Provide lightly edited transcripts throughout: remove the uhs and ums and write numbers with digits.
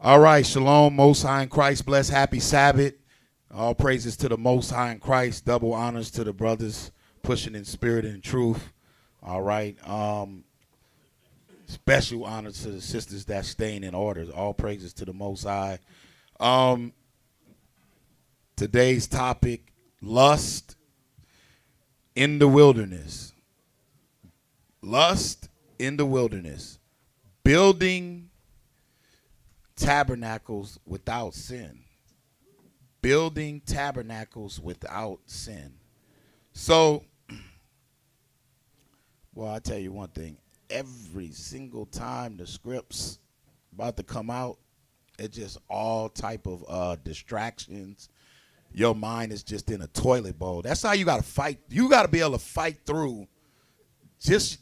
All right, shalom, Most High in Christ, bless, happy Sabbath. All praises to the Most High in Christ, double honors to the brothers pushing in spirit and truth. All right, special honors to the sisters that staying in orders. All praises to the Most High. Today's topic, lust in the wilderness. Lust in the wilderness. Building tabernacles without sin. Building tabernacles without sin. So, well, I'll tell you one thing. Every single time the script's about to come out, it's just all type of distractions. Your mind is just in a toilet bowl. That's how you got to fight. You got to be able to fight through just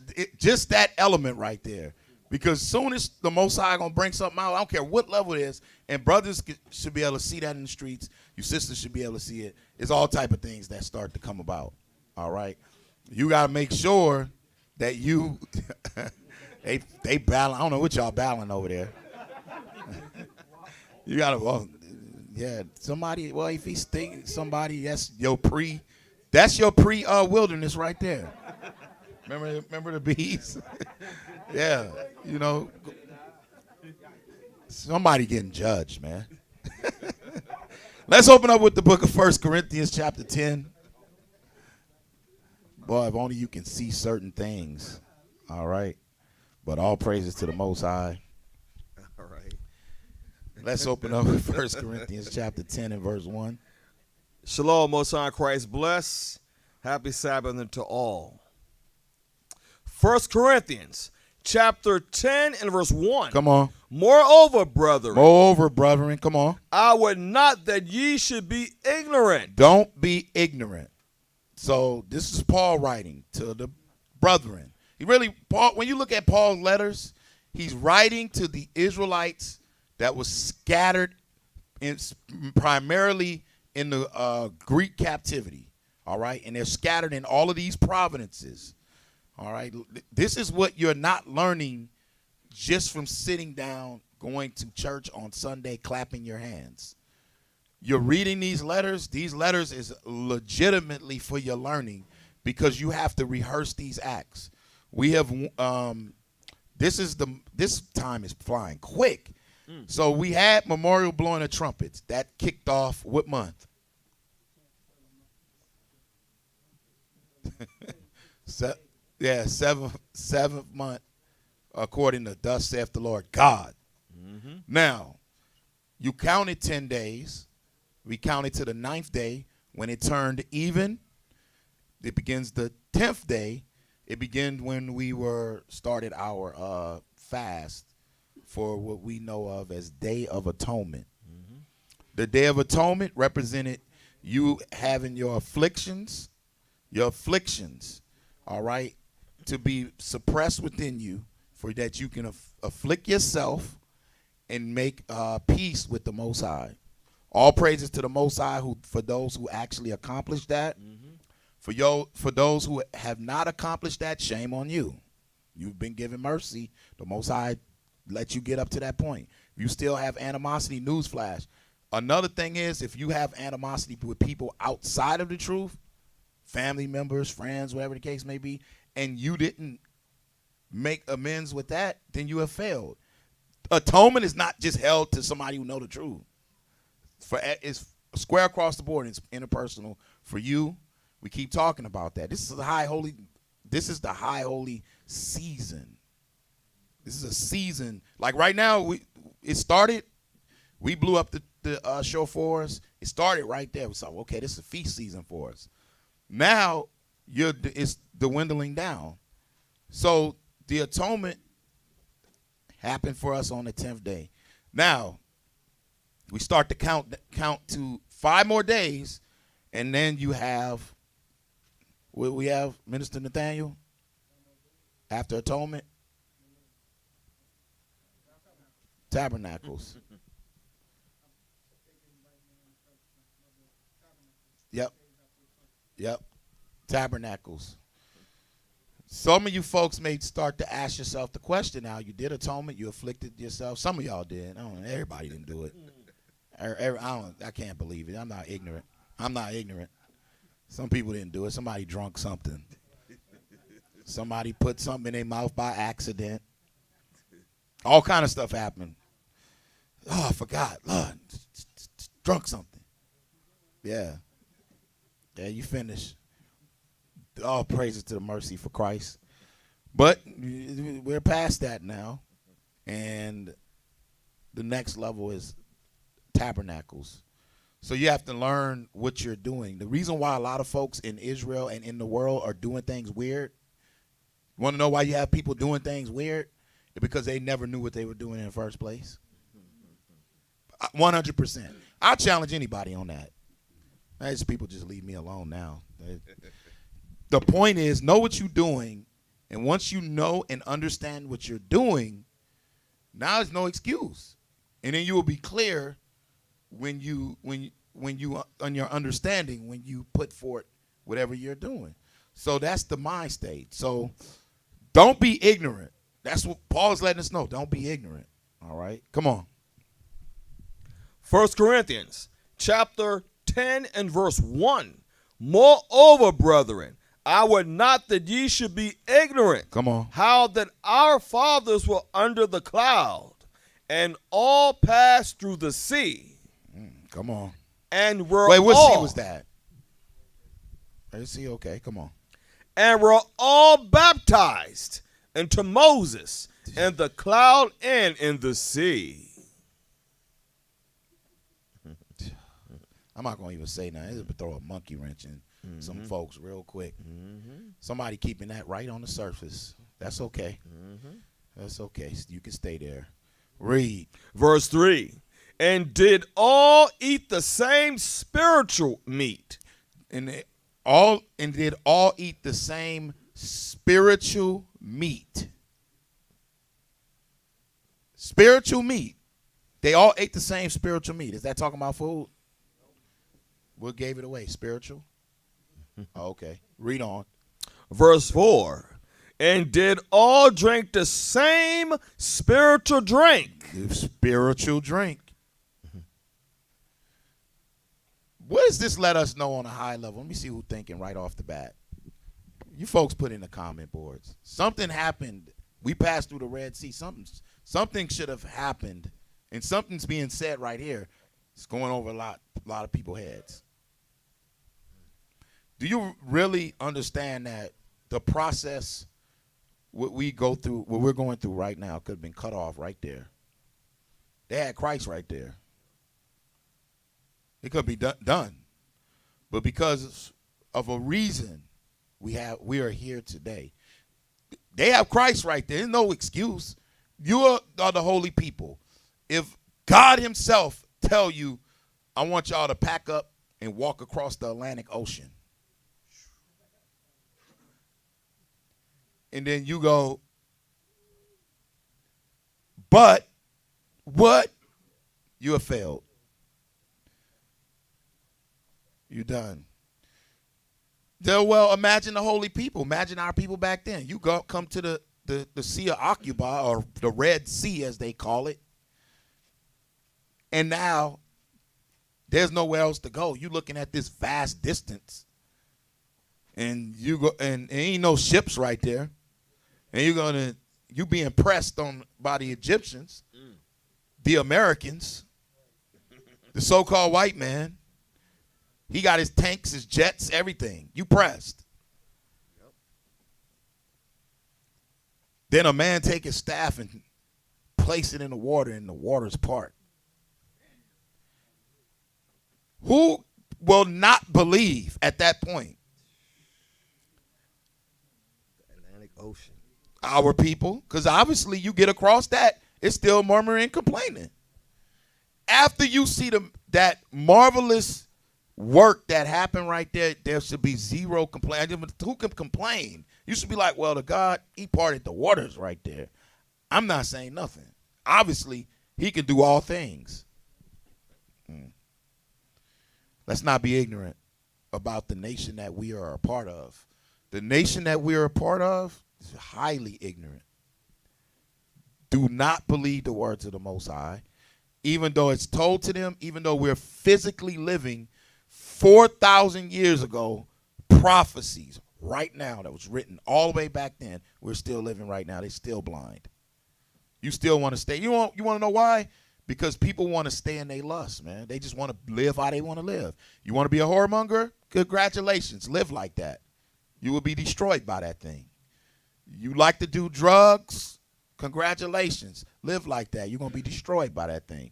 that element right there. Because soon as the Most High going to bring something out, I don't care what level it is, and brothers should be able to see that in the streets. You sisters should be able to see it. It's all type of things that start to come about, all right? You got to make sure that you, they battle. I don't know what y'all battling over there. You got to, well, yeah, somebody, well, if he's thinking somebody, that's your pre-wilderness right there. Remember the bees? Yeah, you know, somebody getting judged, man. Let's open up with the book of 1 Corinthians chapter 10. Boy, if only you can see certain things, all right? But all praises to the Most High. All right. Let's open up with 1 Corinthians chapter 10 and verse 1. Shalom, Most High in Christ, bless. Happy Sabbath unto all. 1 Corinthians chapter 10 and verse 1. Come on. Moreover, brethren, come on. I would not that ye should be ignorant. Don't be ignorant. So this is Paul writing to the brethren. Paul, when you look at Paul's letters, he's writing to the Israelites that was scattered primarily in the Greek captivity. All right. And they're scattered in all of these provinces. All right. This is what you're not learning just from sitting down, going to church on Sunday, clapping your hands. You're reading these letters. These letters is legitimately for your learning because you have to rehearse these acts. We have this time is flying quick. So we had memorial blowing of trumpets. That kicked off what month? Seventh month, according to thus saith the Lord God. Mm-hmm. Now, you counted 10 days. We counted to the 9th day when it turned even. It begins the 10th day. It began when we started our fast for what we know of as Day of Atonement. Mm-hmm. The Day of Atonement represented you having your afflictions, all right, to be suppressed within you, for that you can afflict yourself and make peace with the Most High. All praises to the Most High for those who actually accomplished that. Mm-hmm. For those who have not accomplished that, shame on you. You've been given mercy. The Most High let you get up to that point. If you still have animosity, newsflash. Another thing is, if you have animosity with people outside of the truth, family members, friends, whatever the case may be, and you didn't make amends with that, then you have failed. Atonement is not just held to somebody who know the truth. It's square across the board. It's interpersonal. For you, we keep talking about that. This is the high holy season. This is a season. Like right now, it started. We blew up the show for us. It started right there. We saw, okay, this is a feast season for us. Now it's dwindling down. So the atonement happened for us on the 10th day. Now we start to count to 5 more days, and then you have what we have, Minister Nathaniel, after atonement. Tabernacles. Yep. Tabernacles. Some of you folks may start to ask yourself the question now. You did atonement. You afflicted yourself. Some of y'all did. I don't know. Everybody didn't do it. I can't believe it. I'm not ignorant. I'm not ignorant. Some people didn't do it. Somebody drunk something. Somebody put something in their mouth by accident. All kind of stuff happened. Oh, I forgot. Lord, drunk something. Yeah. Yeah, you finished. All praises to the mercy for Christ. But we're past that now. And the next level is tabernacles. So you have to learn what you're doing. The reason why a lot of folks in Israel and in the world are doing things weird, you want to know why you have people doing things weird? It's because they never knew what they were doing in the first place. 100%. I challenge anybody on that. These people just leave me alone now. The point is, know what you're doing, and once you know and understand what you're doing, now there's no excuse, and then you will be clear when you on your understanding when you put forth whatever you're doing. So that's the mind state. So don't be ignorant. That's what Paul's letting us know. Don't be ignorant. All right, come on. 1 Corinthians chapter 10 and verse 1. Moreover, brethren, I would not that ye should be ignorant. Come on. How that our fathers were under the cloud, and all passed through the sea. Come on. And were Wait, what all, sea was that? See, okay, come on. And were all baptized into Moses in the cloud and in the sea. I'm not gonna even say nothing. It's throw a monkey wrench in some folks real quick. Somebody keeping that right on the surface. That's okay. That's okay. You can stay there. Read. Verse 3. And did all eat the same spiritual meat? And did all eat the same spiritual meat? Spiritual meat. They all ate the same spiritual meat. Is that talking about food? What gave it away? Spiritual? Oh, okay. Read on. Verse 4. And did all drink the same spiritual drink? The spiritual drink. What does this let us know on a high level? Let me see who's thinking right off the bat. You folks put in the comment boards. Something happened. We passed through the Red Sea. Something should have happened, and something's being said right here. It's going over a lot of people's heads. Do you really understand that the process what we're going through right now could have been cut off right there? They had Christ right there. It could be done. But because of a reason, we are here today. They have Christ right there. There's no excuse. You are the holy people. If God himself tell you, I want y'all to pack up and walk across the Atlantic Ocean. And then you go, but what? You have failed. You're done. Well, imagine the holy people. Imagine our people back then. You come to the Sea of Aqaba, or the Red Sea as they call it. And now there's nowhere else to go. You're looking at this vast distance. And you go, and ain't no ships right there. And you being pressed on by the Egyptians, the Americans, the so-called white man. He got his tanks, his jets, everything. You pressed. Yep. Then a man take his staff and place it in the water, and the waters part. Who will not believe at that point? The Atlantic Ocean. Our people, because obviously you get across that, it's still murmuring and complaining. After you see that marvelous work that happened right there, there should be zero complaint. Who can complain? You should be like, well, the God, he parted the waters right there. I'm not saying nothing. Obviously, he can do all things. Let's not be ignorant about the nation that we are a part of. The nation that we're a part of is highly ignorant. Do not believe the words of the Most High, even though it's told to them, even though we're physically living 4,000 years ago, prophecies right now that was written all the way back then. We're still living right now. They're still blind. You still want to stay. You want to know why? Because people want to stay in their lust, man. They just want to live how they want to live. You want to be a whoremonger? Congratulations. Live like that. You will be destroyed by that thing. You like to do drugs? Congratulations. Live like that. You're going to be destroyed by that thing.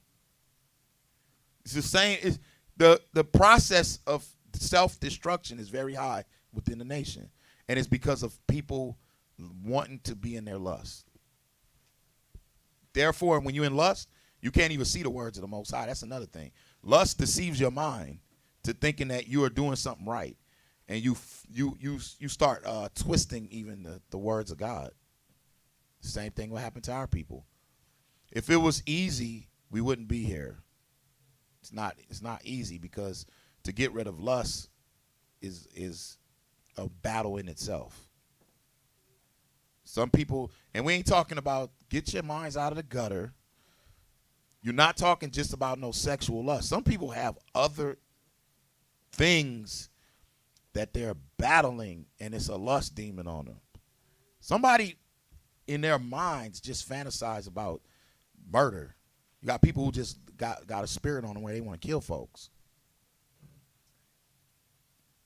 It's the same. It's the process of self-destruction is very high within the nation. And it's because of people wanting to be in their lust. Therefore, when you're in lust, you can't even see the words of the Most High. That's another thing. Lust deceives your mind to thinking that you are doing something right. And you start twisting even the words of God. Same thing will happen to our people. If it was easy, we wouldn't be here. It's not easy, because to get rid of lust is a battle in itself. Some people, and we ain't talking about get your minds out of the gutter. You're not talking just about no sexual lust. Some people have other things that they're battling, and it's a lust demon on them. Somebody in their minds just fantasize about murder. You got people who just got a spirit on them where they want to kill folks.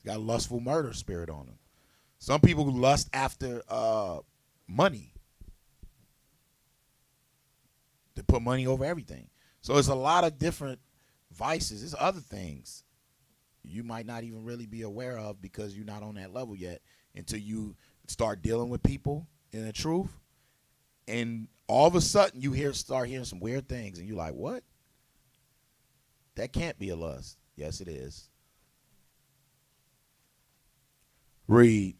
Got a lustful murder spirit on them. Some people who lust after money. They put money over everything. So it's a lot of different vices. There's other things you might not even really be aware of because you're not on that level yet until you start dealing with people in the truth. And all of a sudden you start hearing some weird things and you're like, what? That can't be a lust. Yes, it is. Read.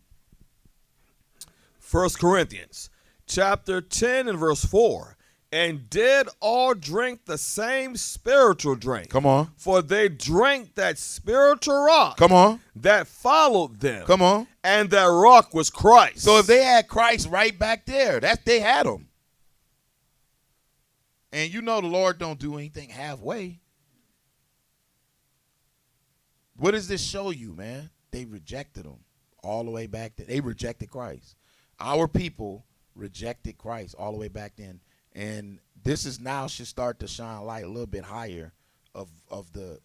1 Corinthians chapter 10 and verse 4. And did all drink the same spiritual drink. Come on. For they drank that spiritual rock. Come on. That followed them. Come on. And that rock was Christ. So if they had Christ right back there, they had him. And you know the Lord don't do anything halfway. What does this show you, man? They rejected him all the way back then. They rejected Christ. Our people rejected Christ all the way back then. And this is now should start to shine light a little bit higher of the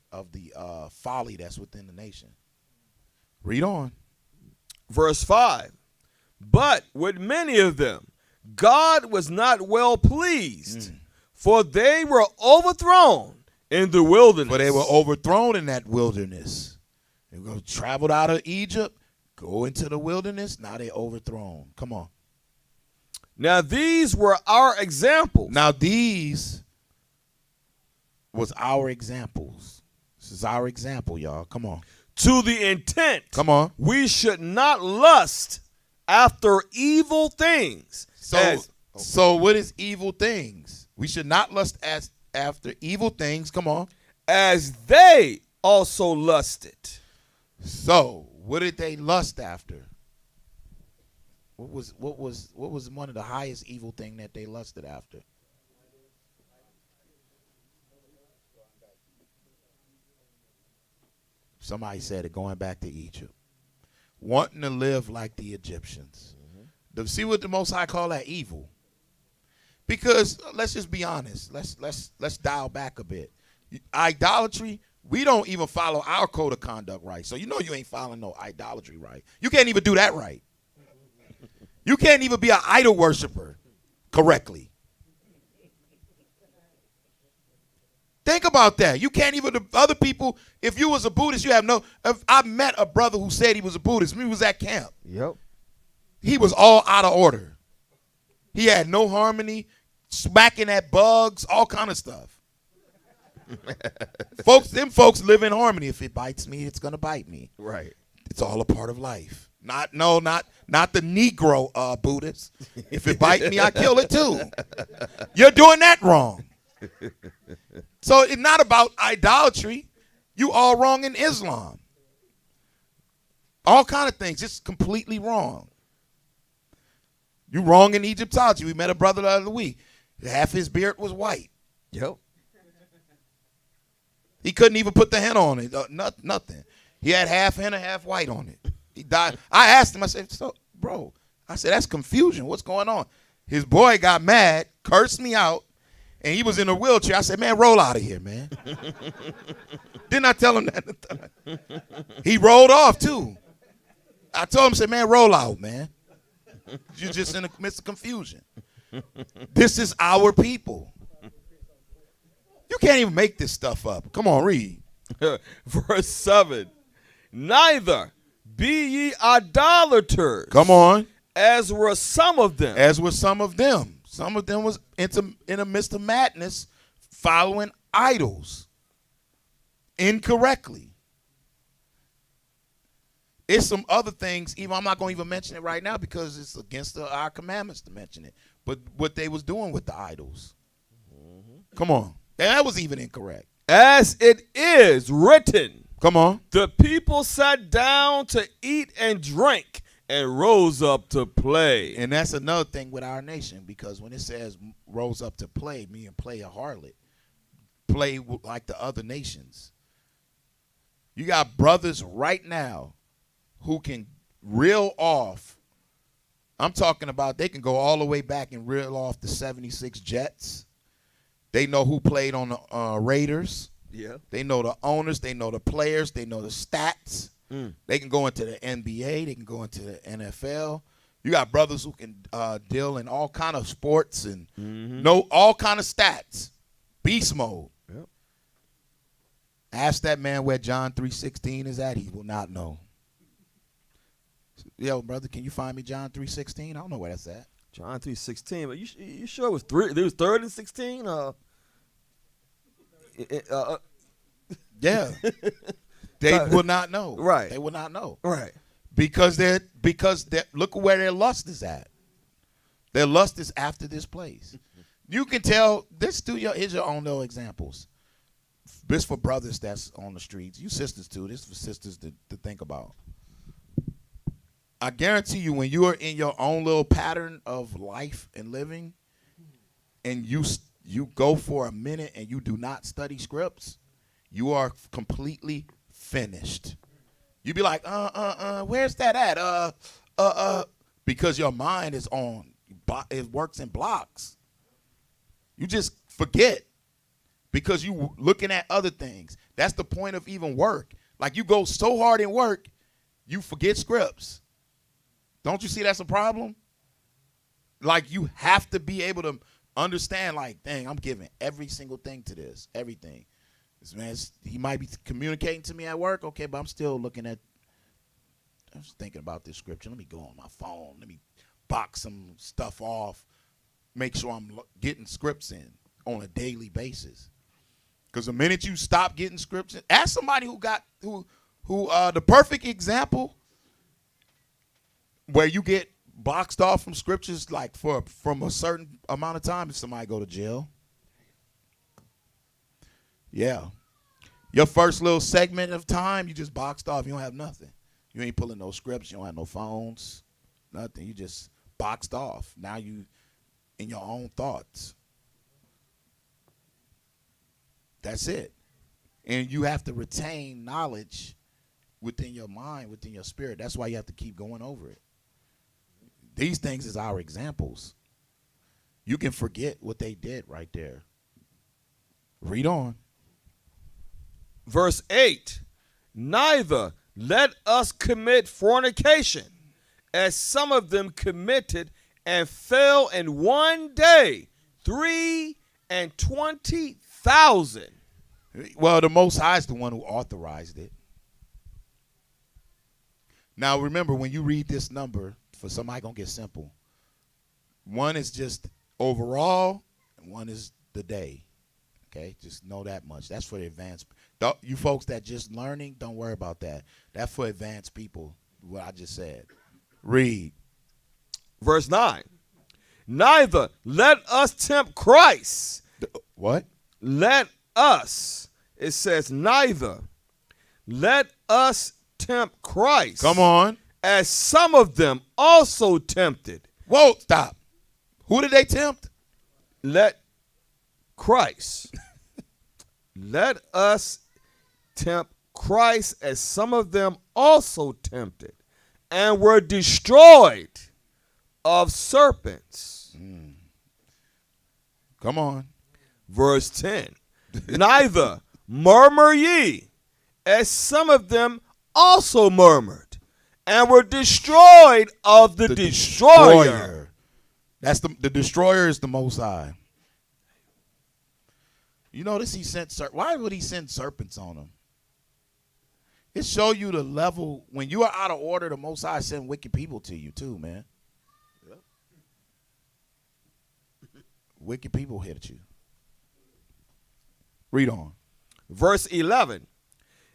folly that's within the nation. Read on. Verse 5. But with many of them, God was not well pleased, for they were overthrown in the wilderness. For they were overthrown in that wilderness. They traveled out of Egypt, go into the wilderness. Now they're overthrown. Come on. Now these were our examples. Now these was our examples. This is our example, y'all. Come on. To the intent. Come on. We should not lust after evil things. So what is evil things? We should not lust after evil things. Come on. As they also lusted. So what did they lust after? What was one of the highest evil thing that they lusted after? Somebody said it, going back to Egypt. Wanting to live like the Egyptians. See what the Most High call that evil? Because let's just be honest. Let's dial back a bit. Idolatry, we don't even follow our code of conduct right. So you know you ain't following no idolatry right. You can't even do that right. You can't even be an idol worshiper correctly. Think about that. You can't even, the other people, if you was a Buddhist, you have no, I met a brother who said he was a Buddhist. He was at camp. Yep. He was all out of order. He had no harmony, smacking at bugs, all kind of stuff. Them folks live in harmony. If it bites me, it's going to bite me. Right. It's all a part of life. Not the Negro Buddhists. If it bite me, I kill it too. You're doing that wrong. So it's not about idolatry. You all wrong in Islam. All kind of things, just completely wrong. You wrong in Egyptology. We met a brother the other week. Half his beard was white. Yep. He couldn't even put the henna on it. Nothing. He had half henna, half white on it. He died. I asked him, I said, so, bro, I said, that's confusion. What's going on? His boy got mad, cursed me out, and he was in a wheelchair. I said, man, roll out of here, man. Didn't I tell him that? He rolled off, too. I told him, I said, man, roll out, man. You're just in the midst of confusion. This is our people. You can't even make this stuff up. Come on, read. Verse 7. Neither be ye idolaters. Come on. As were some of them. As were some of them. Some of them was in the midst of madness, following idols incorrectly. It's some other things. Even I'm not going to even mention it right now because it's against our commandments to mention it. But what they was doing with the idols. Come on. That was even incorrect. As it is written. Come on. The people sat down to eat and drink and rose up to play. And that's another thing with our nation, because when it says rose up to play, meaning play a harlot, play like the other nations. You got brothers right now who can reel off. I'm talking about they can go all the way back and reel off the 76 Jets. They know who played on the Raiders. Yeah. They know the owners. They know the players. They know the stats. They can go into the NBA. They can go into the NFL. You got brothers who can deal in all kind of sports and know all kind of stats. Beast mode. Yep. Ask that man where John 3:16 is at. He will not know. Yo, brother, can you find me John 3:16? I don't know where that's at. John 3:16, but you sure it was three? There was 3rd and 16. Yeah. They will not know. Right. They will not know. Right. Because look where their lust is at. Their lust is after this place. You can tell this here's your own little examples. This for brothers that's on the streets. You sisters too. This for sisters to think about. I guarantee you, when you are in your own little pattern of life and living, and you go for a minute and you do not study scripts, you are completely finished. You be like, where's that at? Because your mind is on, it works in blocks. You just forget because you looking at other things. That's the point of even work. Like, you go so hard in work, you forget scripts. Don't you see that's a problem? Like, you have to be able to understand, like, dang, I'm giving every single thing to this, everything. This man, he might be communicating to me at work, okay, but I'm still I'm just thinking about this scripture. Let me go on my phone. Let me box some stuff off. Make sure I'm getting scripts in on a daily basis. Because the minute you stop getting scripts in, ask somebody who the perfect example where you get boxed off from scriptures, like from a certain amount of time, if somebody go to jail. Yeah. Your first little segment of time, you just boxed off. You don't have nothing. You ain't pulling no scripts. You don't have no phones, nothing. You just boxed off. Now you in your own thoughts. That's it. And you have to retain knowledge within your mind, within your spirit. That's why you have to keep going over it. These things is our examples. You can forget what they did right there. Read on. Verse 8. Neither let us commit fornication, as some of them committed and fell in one day 23,000. Well, the Most High is the one who authorized it. Now, remember, when you read this number, for somebody going to get simple, one is just overall, and one is the day. Okay? Just know that much. That's for the advanced. You folks that just learning, don't worry about that. That's for advanced people, what I just said. Read. Verse 9. Neither let us tempt Christ. What? Let us. It says neither. Let us tempt Christ. Come on. As some of them also tempted. Whoa, stop. Who did they tempt? Let us tempt Christ as some of them also tempted and were destroyed of serpents. Come on. Verse 10. Neither murmur ye, as some of them also murmured and were destroyed of the destroyer. That's the destroyer is the Most High. You notice he sent why would he send serpents on them? It show you the level. When you are out of order, the Most High send wicked people to you too, man. Yep. Wicked people hit you. Read on. Verse 11.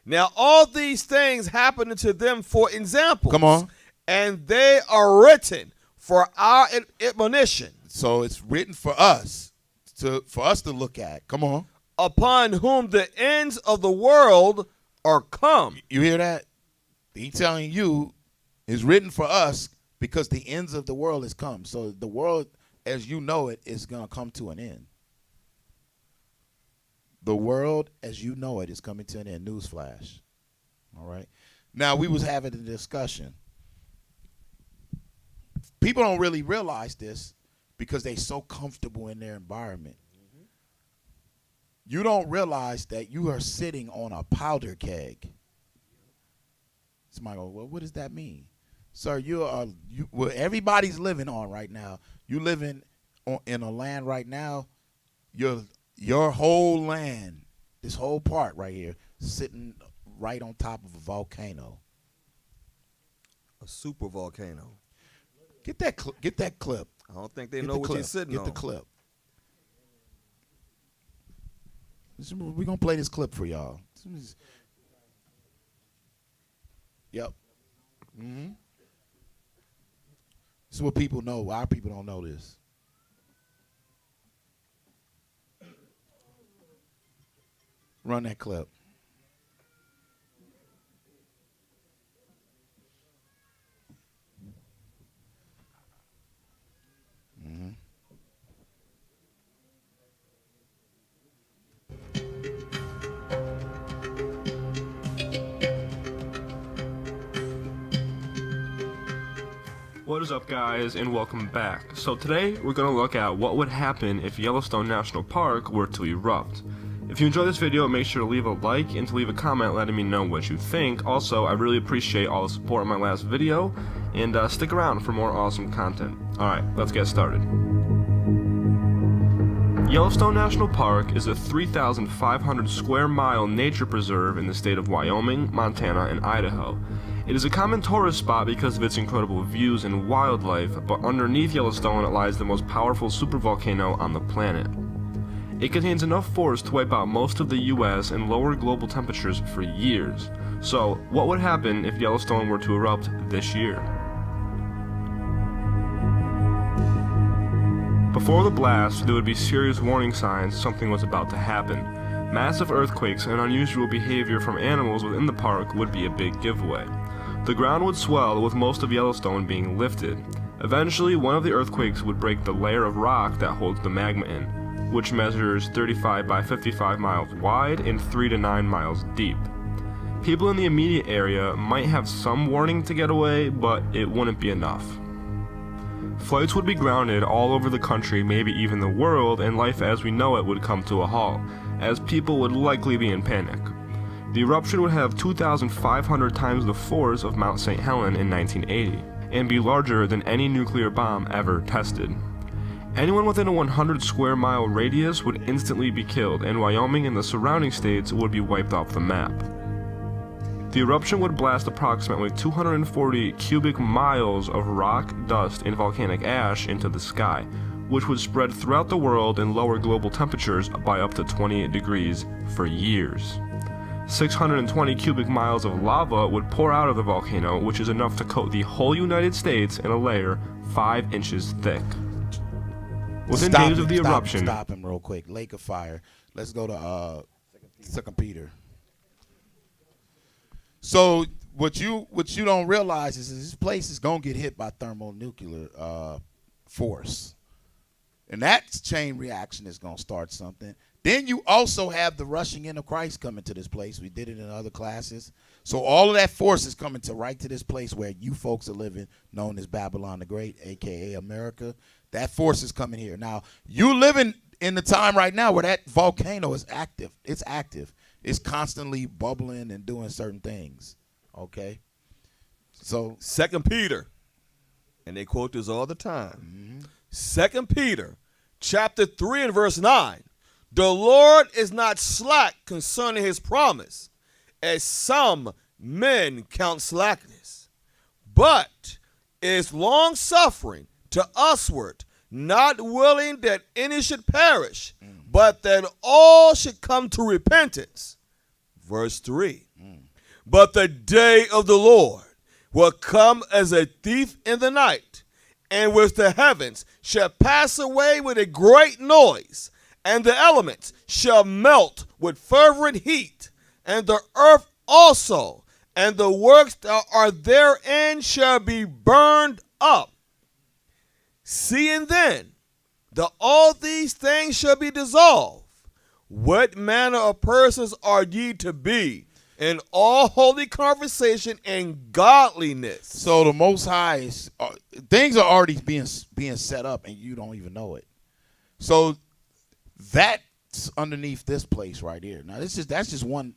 Now all these things happen unto them for examples. Come on. And they are written for our admonition. So it's written for us to look at. Come on. Upon whom the ends of the world are come. You hear that? He telling you is written for us because the ends of the world has come. So the world as you know it is going to come to an end. The world as you know it is coming to an end. Newsflash. All right. Now we was having a discussion. People don't really realize this because they so comfortable in their environment. You don't realize that you are sitting on a powder keg. Somebody go, well, what does that mean? Sir, well, everybody's living on right now. You living in a land right now, your whole land, this whole part right here, sitting right on top of a volcano. A super volcano. Get that clip. I don't think they know what you're sitting on. Get the clip. We're going to play this clip for y'all. Yep. Mm-hmm. This is what people know. Our people don't know this. Run that clip. Mm-hmm. What is up, guys, and welcome back. So today we're going to look at what would happen if Yellowstone National Park were to erupt. If you enjoyed this video, make sure to leave a like and to leave a comment letting me know what you think. Also, I really appreciate all the support on my last video, and stick around for more awesome content. Alright, let's get started. Yellowstone National Park is a 3,500 square mile nature preserve in the state of Wyoming, Montana, and Idaho. It is a common tourist spot because of its incredible views and wildlife, but underneath Yellowstone lies the most powerful supervolcano on the planet. It contains enough force to wipe out most of the US and lower global temperatures for years. So, what would happen if Yellowstone were to erupt this year? Before the blast, there would be serious warning signs something was about to happen. Massive earthquakes and unusual behavior from animals within the park would be a big giveaway. The ground would swell, with most of Yellowstone being lifted. Eventually, one of the earthquakes would break the layer of rock that holds the magma in, which measures 35 by 55 miles wide and 3 to 9 miles deep. People in the immediate area might have some warning to get away, but it wouldn't be enough. Flights would be grounded all over the country, maybe even the world, and life as we know it would come to a halt, as people would likely be in panic. The eruption would have 2,500 times the force of Mount St. Helens in 1980, and be larger than any nuclear bomb ever tested. Anyone within a 100 square mile radius would instantly be killed, and Wyoming and the surrounding states would be wiped off the map. The eruption would blast approximately 240 cubic miles of rock, dust, and volcanic ash into the sky, which would spread throughout the world and lower global temperatures by up to 28 degrees for years. 620 cubic miles of lava would pour out of the volcano, which is enough to coat the whole United States in a layer 5 inches thick. Within days of the eruption... Stop him real quick. Lake of fire. Let's go to 2 Peter. So what you don't realize is this place is gonna get hit by thermonuclear force, and that chain reaction is gonna start something. Then you also have the rushing in of Christ coming to this place. We did it in other classes. So all of that force is coming right to this place where you folks are living, known as Babylon the Great, a.k.a. America. That force is coming here. Now, you living in the time right now where that volcano is active. It's active. It's constantly bubbling and doing certain things. Okay? So 2 Peter, and they quote this all the time. 2 Peter, chapter 3 and verse 9. The Lord is not slack concerning his promise, as some men count slackness, but is long-suffering to usward, not willing that any should perish, but that all should come to repentance. Verse 3. But the day of the Lord will come as a thief in the night, and with the heavens shall pass away with a great noise, and the elements shall melt with fervent heat, and the earth also, and the works that are therein shall be burned up. Seeing then that all these things shall be dissolved, what manner of persons are ye to be in all holy conversation and godliness? So the Most High is things are already being set up, and you don't even know it. So that's underneath this place right here. Now that's just one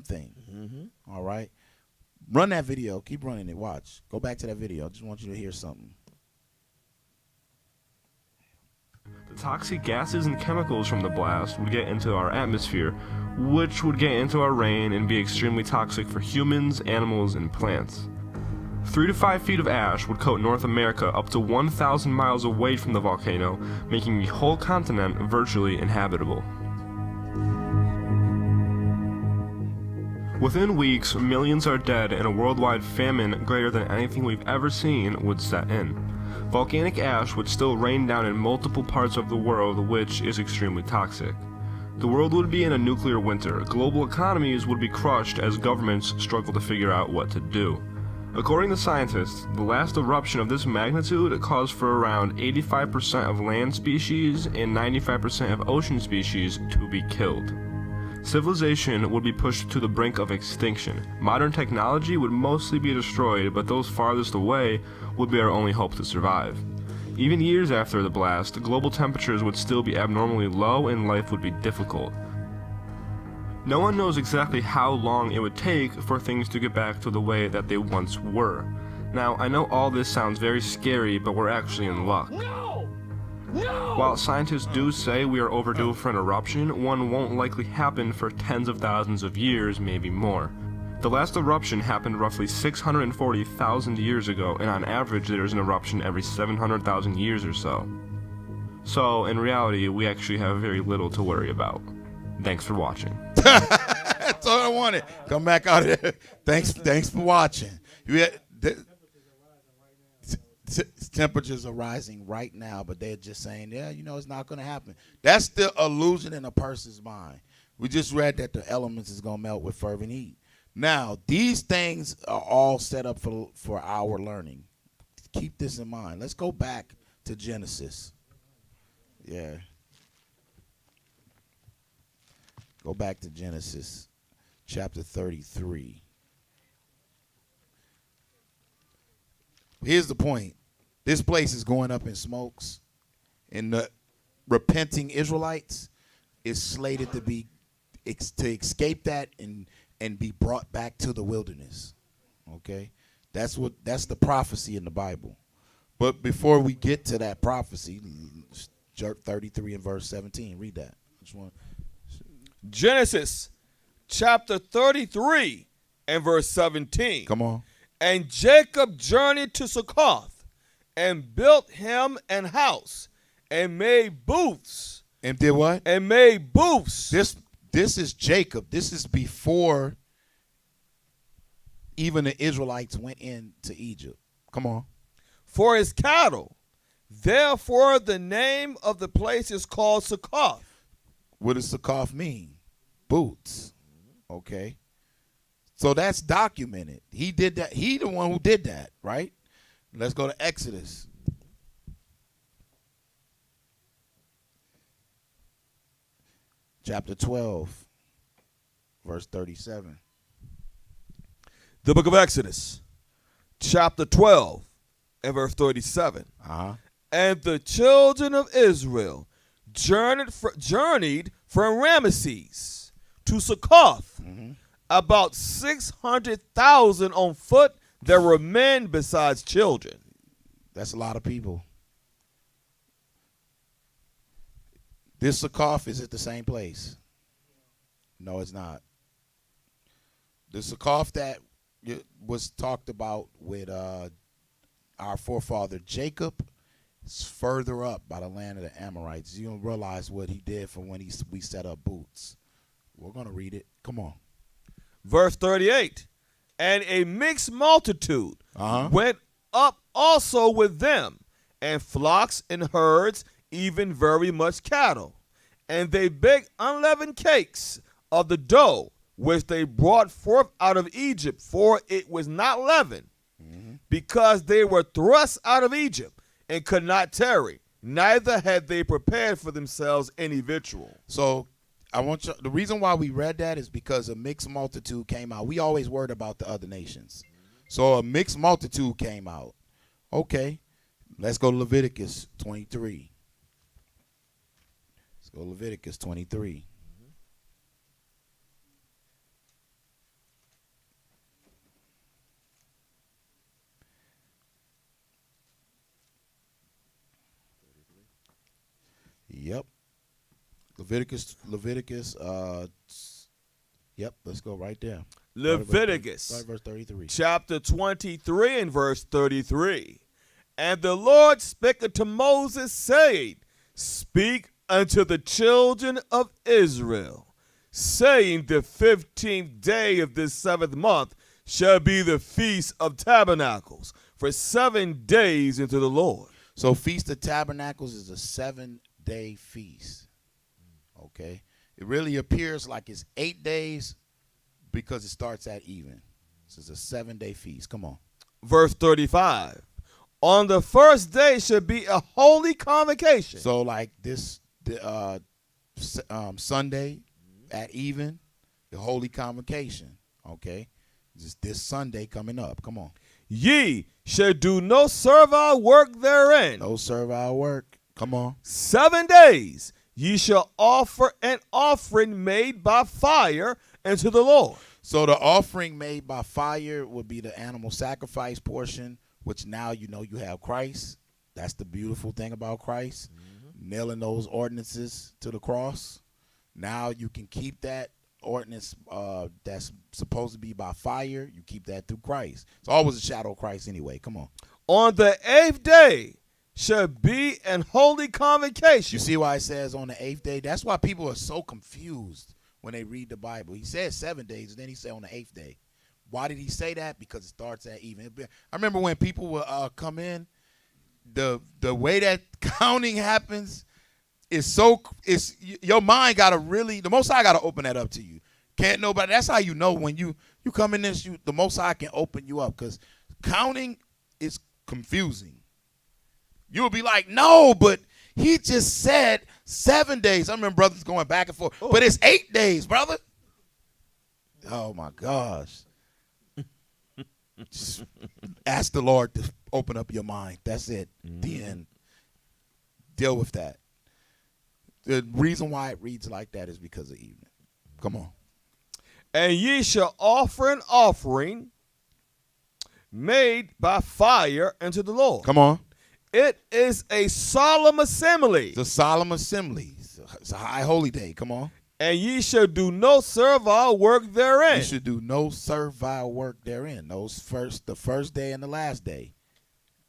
thing. All right, run that video. Keep running it. Watch. Go back to that video. I just want you to hear something. The toxic gases and chemicals from the blast would get into our atmosphere, which would get into our rain and be extremely toxic for humans, animals, and plants. 3 to 5 feet of ash would coat North America up to 1,000 miles away from the volcano, making the whole continent virtually inhabitable. Within weeks, millions are dead and a worldwide famine greater than anything we've ever seen would set in. Volcanic ash would still rain down in multiple parts of the world, which is extremely toxic. The world would be in a nuclear winter. Global economies would be crushed as governments struggle to figure out what to do. According to scientists, the last eruption of this magnitude caused for around 85% of land species and 95% of ocean species to be killed. Civilization would be pushed to the brink of extinction. Modern technology would mostly be destroyed, but those farthest away would be our only hope to survive. Even years after the blast, global temperatures would still be abnormally low and life would be difficult. No one knows exactly how long it would take for things to get back to the way that they once were. Now, I know all this sounds very scary, but we're actually in luck. While scientists do say we are overdue for an eruption, one won't likely happen for tens of thousands of years, maybe more. The last eruption happened roughly 640,000 years ago, and on average there's an eruption every 700,000 years or so. So, in reality, we actually have very little to worry about. Thanks for watching. That's all I wanted. Come back out of there. Thanks for watching. Temperatures are rising right now, but they're just saying, yeah, it's not going to happen. That's the illusion in a person's mind. We just read that the elements is going to melt with fervent heat. Now, these things are all set up for our learning. Keep this in mind. Let's go back to Genesis. Yeah. Go back to Genesis chapter 33. Here's the point. This place is going up in smokes, and the repenting Israelites is slated to escape that and be brought back to the wilderness. Okay? That's the prophecy in the Bible. But before we get to that prophecy, 33 and verse 17, read that. Genesis chapter 33 and verse 17. Come on. And Jacob journeyed to Succoth, and built him an house, and made booths. And did what? And made booths. This is Jacob. This is before even the Israelites went into Egypt. Come on. For his cattle. Therefore the name of the place is called Succoth. What does Succoth mean? Booths. Okay. So that's documented. He did that. He the one who did that, right? Let's go to Exodus. Chapter 12, verse 37. The book of Exodus, chapter 12, and verse 37. Uh-huh. And the children of Israel journeyed from Ramesses to Succoth, about 600,000 on foot. There were men besides children. That's a lot of people. This Succoth is at the same place. No, it's not. The Succoth that was talked about with our forefather Jacob is further up by the land of the Amorites. You don't realize what he did from when we set up boots. We're going to read it. Come on. Verse 38. And a mixed multitude went up also with them, and flocks and herds, even very much cattle. And they baked unleavened cakes of the dough which they brought forth out of Egypt, for it was not leavened, because they were thrust out of Egypt and could not tarry, neither had they prepared for themselves any victual. So I want you. The reason why we read that is because a mixed multitude came out. We always worried about the other nations. So a mixed multitude came out. Okay, let's go to Leviticus 23. Let's go to Leviticus 23. Yep. Leviticus, yep, let's go right there. Leviticus, start verse 33. Chapter 23 and verse 33. And the Lord spake unto Moses, saying, Speak unto the children of Israel, saying, The 15th day of this 7th month shall be the Feast of Tabernacles, for 7 days unto the Lord. So Feast of Tabernacles is a 7-day feast. Okay, it really appears like it's 8 days because it starts at even. This is a 7-day feast. Come on. Verse 35. On the first day should be a holy convocation. So like this Sunday at even, the holy convocation. Okay, this Sunday coming up. Come on. Ye shall do no servile work therein. No servile work. Come on. 7 days ye shall offer an offering made by fire unto the Lord. So the offering made by fire would be the animal sacrifice portion, which now you know you have Christ. That's the beautiful thing about Christ. Nailing those ordinances to the cross. Now you can keep that ordinance that's supposed to be by fire. You keep that through Christ. It's always a shadow of Christ anyway. Come on. On the 8th day shall be an holy convocation. You see why it says on the 8th day? That's why people are so confused when they read the Bible. He says 7 days, and then he said on the 8th day. Why did he say that? Because it starts at even. I remember when people would come in, the way that counting happens is your mind got to really, the Most High got to open that up to you. Can't nobody, that's how you know when you come in this, the Most High can open you up, because counting is confusing. You'll be like, no, but he just said 7 days. I remember brothers going back and forth. But it's 8 days, brother. Oh, my gosh. Just ask the Lord to open up your mind. That's it. The end. Deal with that. The reason why it reads like that is because of evening. Come on. And ye shall offer an offering made by fire unto the Lord. Come on. It is a solemn assembly. It's a solemn assembly. It's a high holy day. Come on. And ye shall do no servile work therein. You should do no servile work therein. The first day and the last day.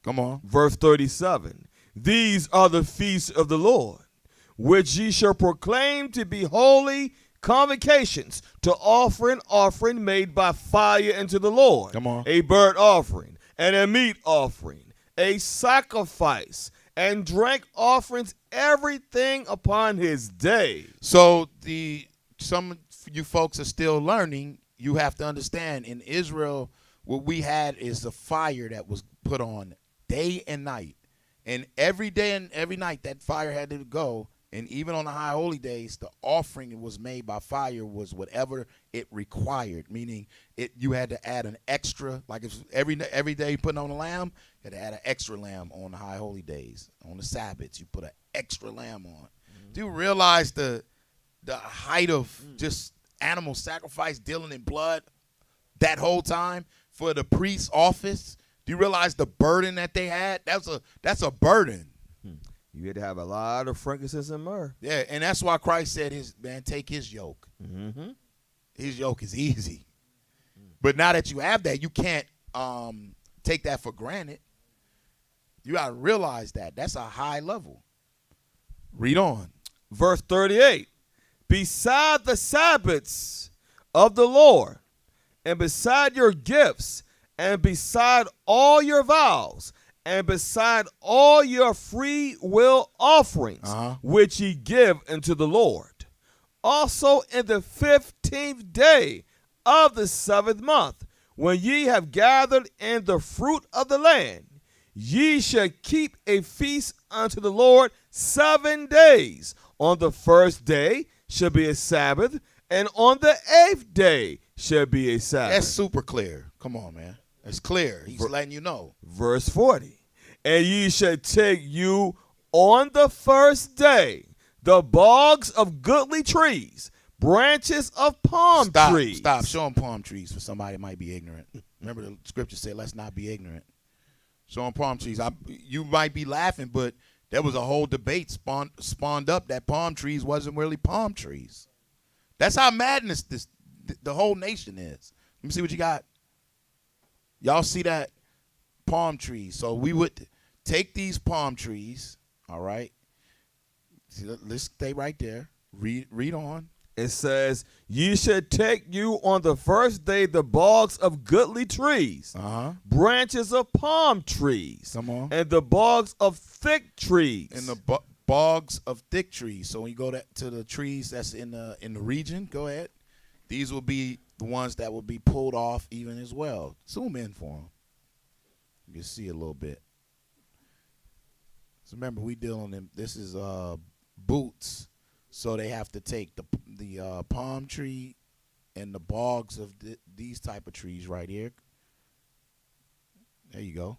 Come on. Verse 37. These are the feasts of the Lord, which ye shall proclaim to be holy convocations, to offer an offering made by fire unto the Lord. Come on. A burnt offering and a meat offering, a sacrifice, and drink offerings, everything upon his day. So some of you folks are still learning. you have to understand, in Israel, what we had is a fire that was put on day and night. And every day and every night that fire had to go. And even on the high holy days, the offering that was made by fire was whatever it required, meaning you had to add an extra, like if every day you put on a lamb, you had to add an extra lamb on the high holy days. On the Sabbaths, you put an extra lamb on. Do you realize the height of just animal sacrifice, dealing in blood that whole time for the priest's office? Do you realize the burden that they had? That's a burden. You had to have a lot of frankincense and myrrh. Yeah, and that's why Christ said, take his yoke. Mm-hmm. His yoke is easy. But now that you have that, you can't take that for granted. You got to realize that. That's a high level. Read on. Verse 38. Beside the Sabbaths of the Lord, and beside your gifts, and beside all your vows, and beside all your free will offerings, which ye give unto the Lord. Also in the 15th day of the 7th month, when ye have gathered in the fruit of the land, ye shall keep a feast unto the Lord 7 days. On the first day shall be a Sabbath, and on the 8th day shall be a Sabbath. That's super clear. Come on, man. It's clear. He's letting you know. Verse 40. And ye shall take you on the first day the bogs of goodly trees, branches of palm trees. Stop. Show them palm trees for somebody that might be ignorant. Remember the scripture said, let's not be ignorant. Show them palm trees. You might be laughing, but there was a whole debate spawned up that palm trees wasn't really palm trees. That's how madness the whole nation is. Let me see what you got. Y'all see that? Palm trees. So we would take these palm trees, all right? Let's stay right there. Read on. It says, ye should take you on the first day the bogs of goodly trees, branches of palm trees, Come on. and the bogs of thick trees. And the bogs of thick trees. So when you go to the trees that's in the region, go ahead. These will be the ones that will be pulled off even as well. Zoom in for them. You can see a little bit. So remember, we dealing in, this is boots. So they have to take the palm tree and the bogs of these type of trees right here. There you go.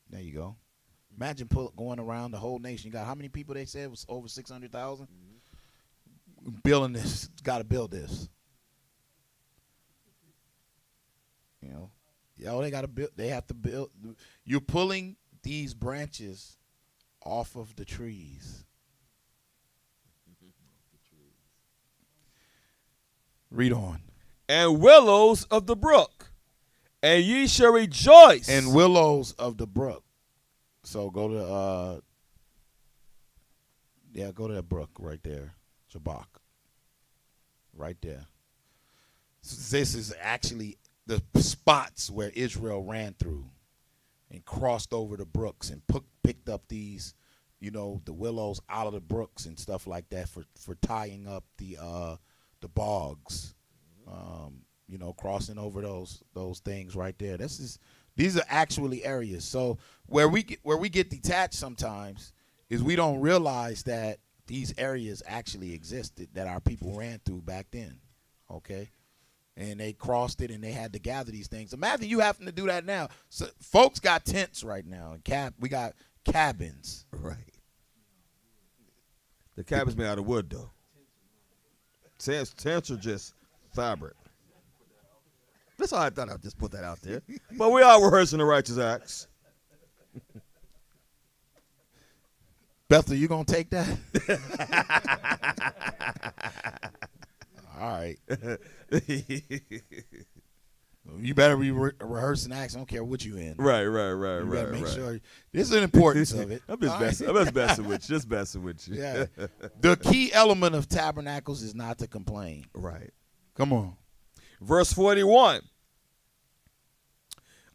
There you go. Imagine going around the whole nation. You got how many people they said? It was over 600,000? Building this. Got to build this. You know. They got to build. They have to build. You're pulling these branches off of the trees. Read on. And willows of the brook, and ye shall rejoice. And willows of the brook. So go to that brook right there. Jabbok. Right there. So this is actually the spots where Israel ran through and crossed over the brooks and picked up these, the willows out of the brooks and stuff like that for tying up the bogs, crossing over those things right there. These are actually areas. So where we get detached sometimes is we don't realize that these areas actually existed that our people ran through back then. Okay. And they crossed it, and they had to gather these things. Imagine you having to do that now. So folks got tents right now. We got cabins. Right. The cabin's made out of wood, though. Tents are just fabric. That's all I thought. I'd just put that out there. But we are rehearsing the righteous acts. Bethel, you gonna take that? All right. You better be rehearsing acts. I don't care what you in. Right. You gotta make sure. This is the importance of it. I'm just messing with you. Just messing with you. Yeah. The key element of tabernacles is not to complain. Right. Come on. Verse 41.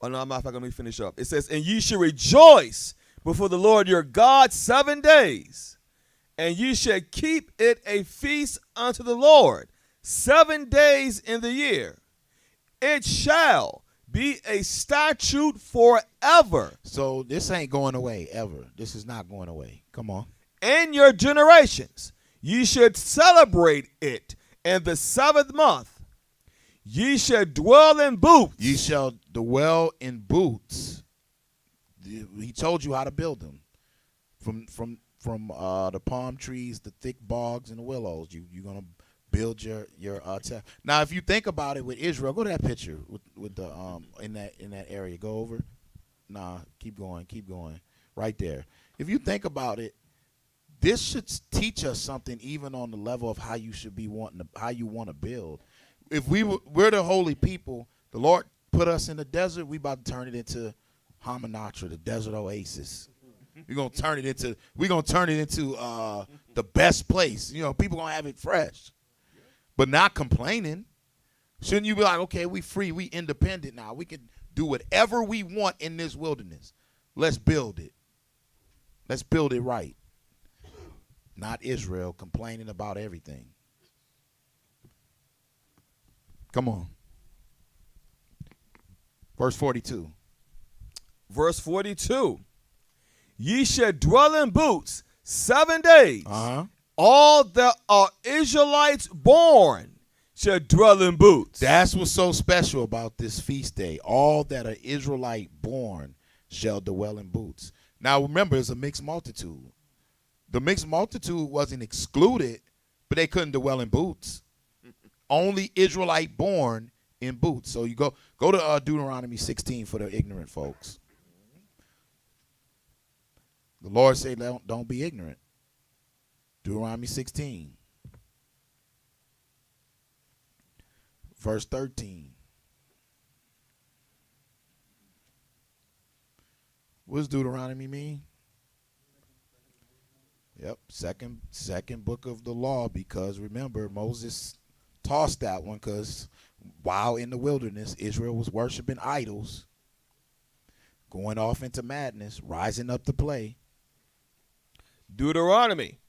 Oh, no, I'm not going to finish up. It says, and ye shall rejoice before the Lord your God 7 days, and ye shall keep it a feast unto the Lord 7 days in the year. It shall be a statute forever. So this ain't going away ever. This is not going away. Come on. In your generations, ye should celebrate it in the 7th month. Ye should dwell in booths. Ye shall dwell in booths. He told you how to build them. From the palm trees, the thick bogs, and the willows. You're gonna build your now. If you think about it with Israel, go to that picture with the in that area. Go over. Nah, keep going. Right there. If you think about it, this should teach us something even on the level of how you should be how you want to build. If we're the holy people, the Lord put us in the desert, we about to turn it into Hamanatra, the desert oasis. We're gonna turn it into the best place. You know, people gonna have it fresh, but not complaining. Shouldn't you be like, okay, we free, we independent now. We can do whatever we want in this wilderness. Let's build it. Let's build it right. Not Israel complaining about everything. Come on. Verse 42. Verse 42. Ye shall dwell in booths 7 days. All that are Israelites born shall dwell in booths. That's what's so special about this feast day. All that are Israelite born shall dwell in booths. Now remember, it's a mixed multitude. The mixed multitude wasn't excluded, but they couldn't dwell in booths. Only Israelite born in booths. So you go to Deuteronomy 16 for the ignorant folks. The Lord said, don't be ignorant. Deuteronomy 16. Verse 13. What does Deuteronomy mean? Yep, second book of the law, because remember, Moses tossed that one because while in the wilderness, Israel was worshiping idols, going off into madness, rising up to play. Deuteronomy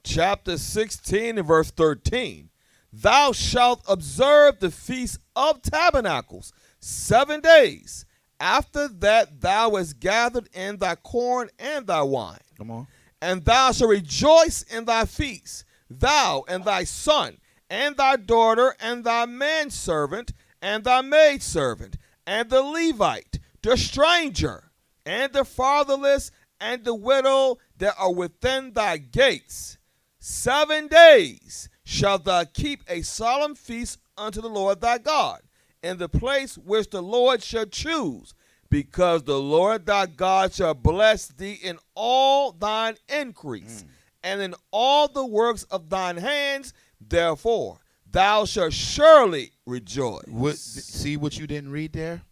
chapter 16 and verse 13. Thou shalt observe the feast of tabernacles 7 days. After that thou hast gathered in thy corn and thy wine. Come on. And thou shalt rejoice in thy feast, thou and thy son, and thy daughter, and thy manservant, and thy maidservant, and the Levite, the stranger, and the fatherless, and the widow that are within thy gates. 7 days shalt thou keep a solemn feast unto the Lord thy God, in the place which the Lord shall choose, because the Lord thy God shall bless thee in all thine increase, and in all the works of thine hands. Therefore thou shalt surely rejoice. See what you didn't read there?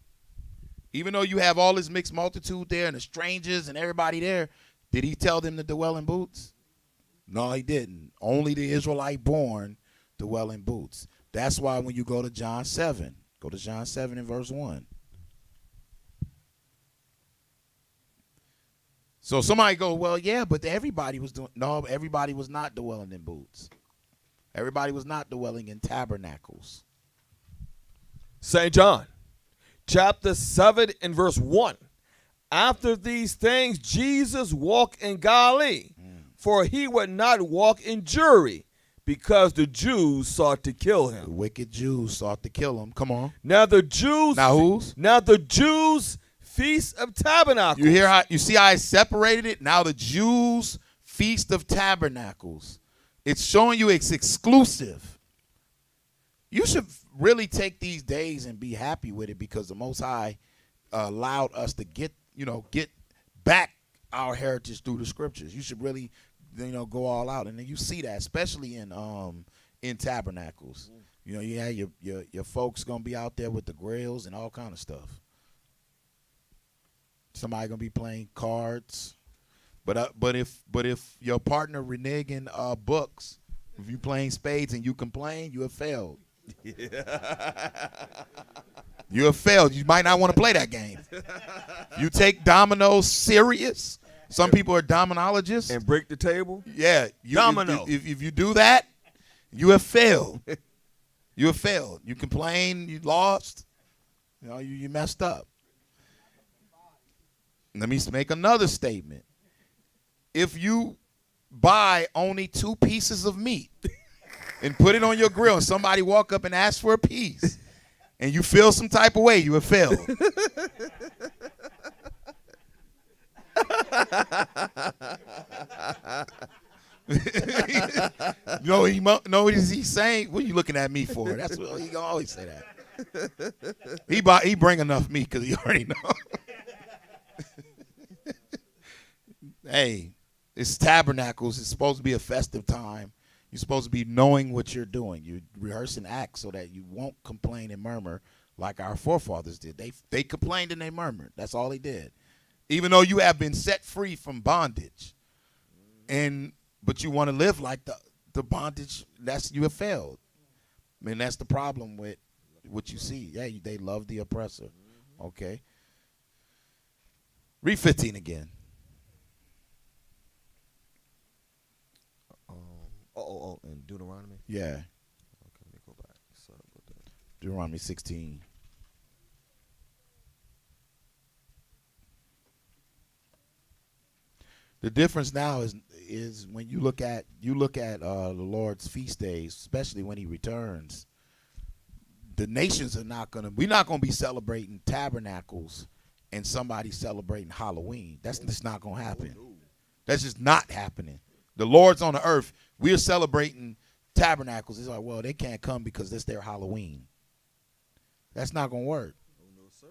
Even though you have all this mixed multitude there and the strangers and everybody there, did he tell them to dwell in booths? No, he didn't. Only the Israelite born dwell in booths. That's why when you go to John 7, go to John 7 and verse 1. So somebody go, well, yeah, but everybody was doing. No, everybody was not dwelling in booths. Everybody was not dwelling in tabernacles. St. John chapter 7 and verse 1. After these things Jesus walked in Galilee, for he would not walk in Jewry, because the Jews sought to kill him. The wicked Jews sought to kill him. Come on. Now the Jews. Now whose? Now the Jews' Feast of Tabernacles. You see how I separated it? Now the Jews' Feast of Tabernacles. It's showing you it's exclusive. You should really take these days and be happy with it, because the Most High allowed us to get back our heritage through the scriptures. You should really, go all out, and then you see that, especially in tabernacles. Your folks gonna be out there with the grills and all kind of stuff. Somebody gonna be playing cards, but if your partner reneging books, if you playing spades and you complain, you have failed. You have failed. You might not want to play that game. You take dominoes serious. Some people are dominologists and break the table. Yeah, Domino. If you do that, you have failed. You have failed. You complained. You lost. You know, you messed up. Let me make another statement. If you buy only 2 pieces of meat and put it on your grill and somebody walk up and ask for a piece and you feel some type of way, you have failed. You know what is he saying? What are you looking at me for? That's what he gonna always say that. He bring enough meat because he already know. Hey, it's Tabernacles. It's supposed to be a festive time. You're supposed to be knowing what you're doing. You're rehearsing acts so that you won't complain and murmur like our forefathers did. They complained and they murmured. That's all they did. Even though you have been set free from bondage, but you want to live like the bondage, you have failed. I mean, that's the problem with what you see. Yeah, they love the oppressor. Okay. Read 15 again. In Deuteronomy? Yeah. Okay, let me go back. Sorry about that. Deuteronomy 16. The difference now is when you look at the Lord's feast days, especially when He returns. The nations we're not gonna be celebrating Tabernacles and somebody celebrating Halloween. That's just not gonna happen. That's just not happening. The Lord's on the earth. We're celebrating Tabernacles. It's like, well, they can't come because it's their Halloween. That's not gonna work. No, sir.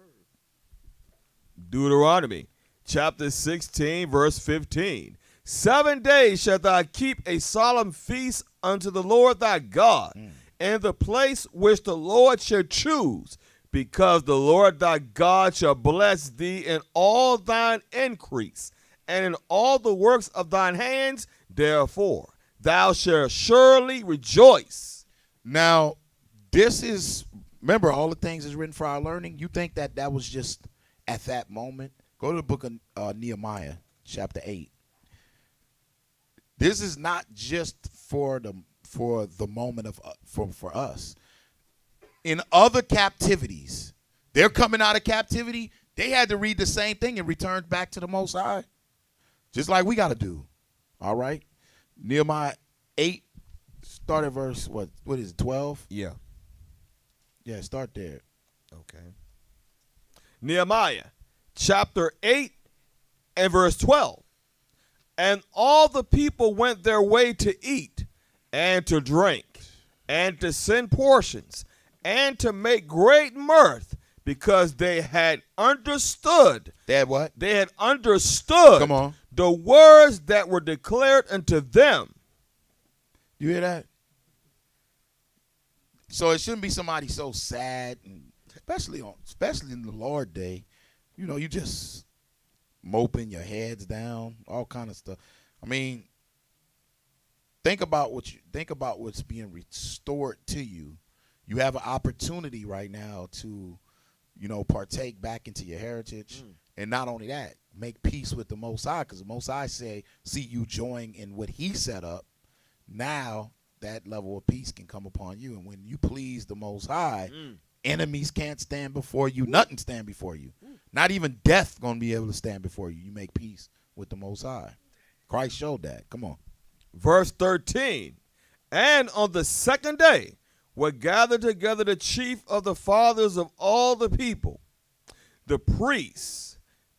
Deuteronomy chapter 16, verse 15. 7 days shalt thou keep a solemn feast unto the Lord thy God, in the place which the Lord shall choose, because the Lord thy God shall bless thee in all thine increase, and in all the works of thine hands. Therefore, thou shalt surely rejoice. Now, remember, all the things is written for our learning. You think that was just at that moment? Go to the book of Nehemiah, chapter 8. This is not just for the moment for us. In other captivities, they're coming out of captivity. They had to read the same thing and return back to the Most High, just like we got to do. All right, Nehemiah 8, start at verse what is it, 12? Yeah. Yeah, start there. Okay. Nehemiah chapter 8 and verse 12. And all the people went their way to eat and to drink and to send portions and to make great mirth, because they had understood. They had what? They had understood. Come on. The words that were declared unto them. You hear that? So it shouldn't be somebody so sad, and especially in the Lord Day. You know, you just moping your heads down, all kind of stuff. I mean, think about what's being restored to you. You have an opportunity right now to, partake back into your heritage, and not only that, make peace with the Most High, because the Most High see you join in what He set up. Now that level of peace can come upon you, and when you please the Most High, enemies can't stand before you. Nothing stand before you. Not even death gonna be able to stand before you. You make peace with the Most High. Christ showed that. Come on. Verse 13. And on the second day were gathered together the chief of the fathers of all the people, the priests,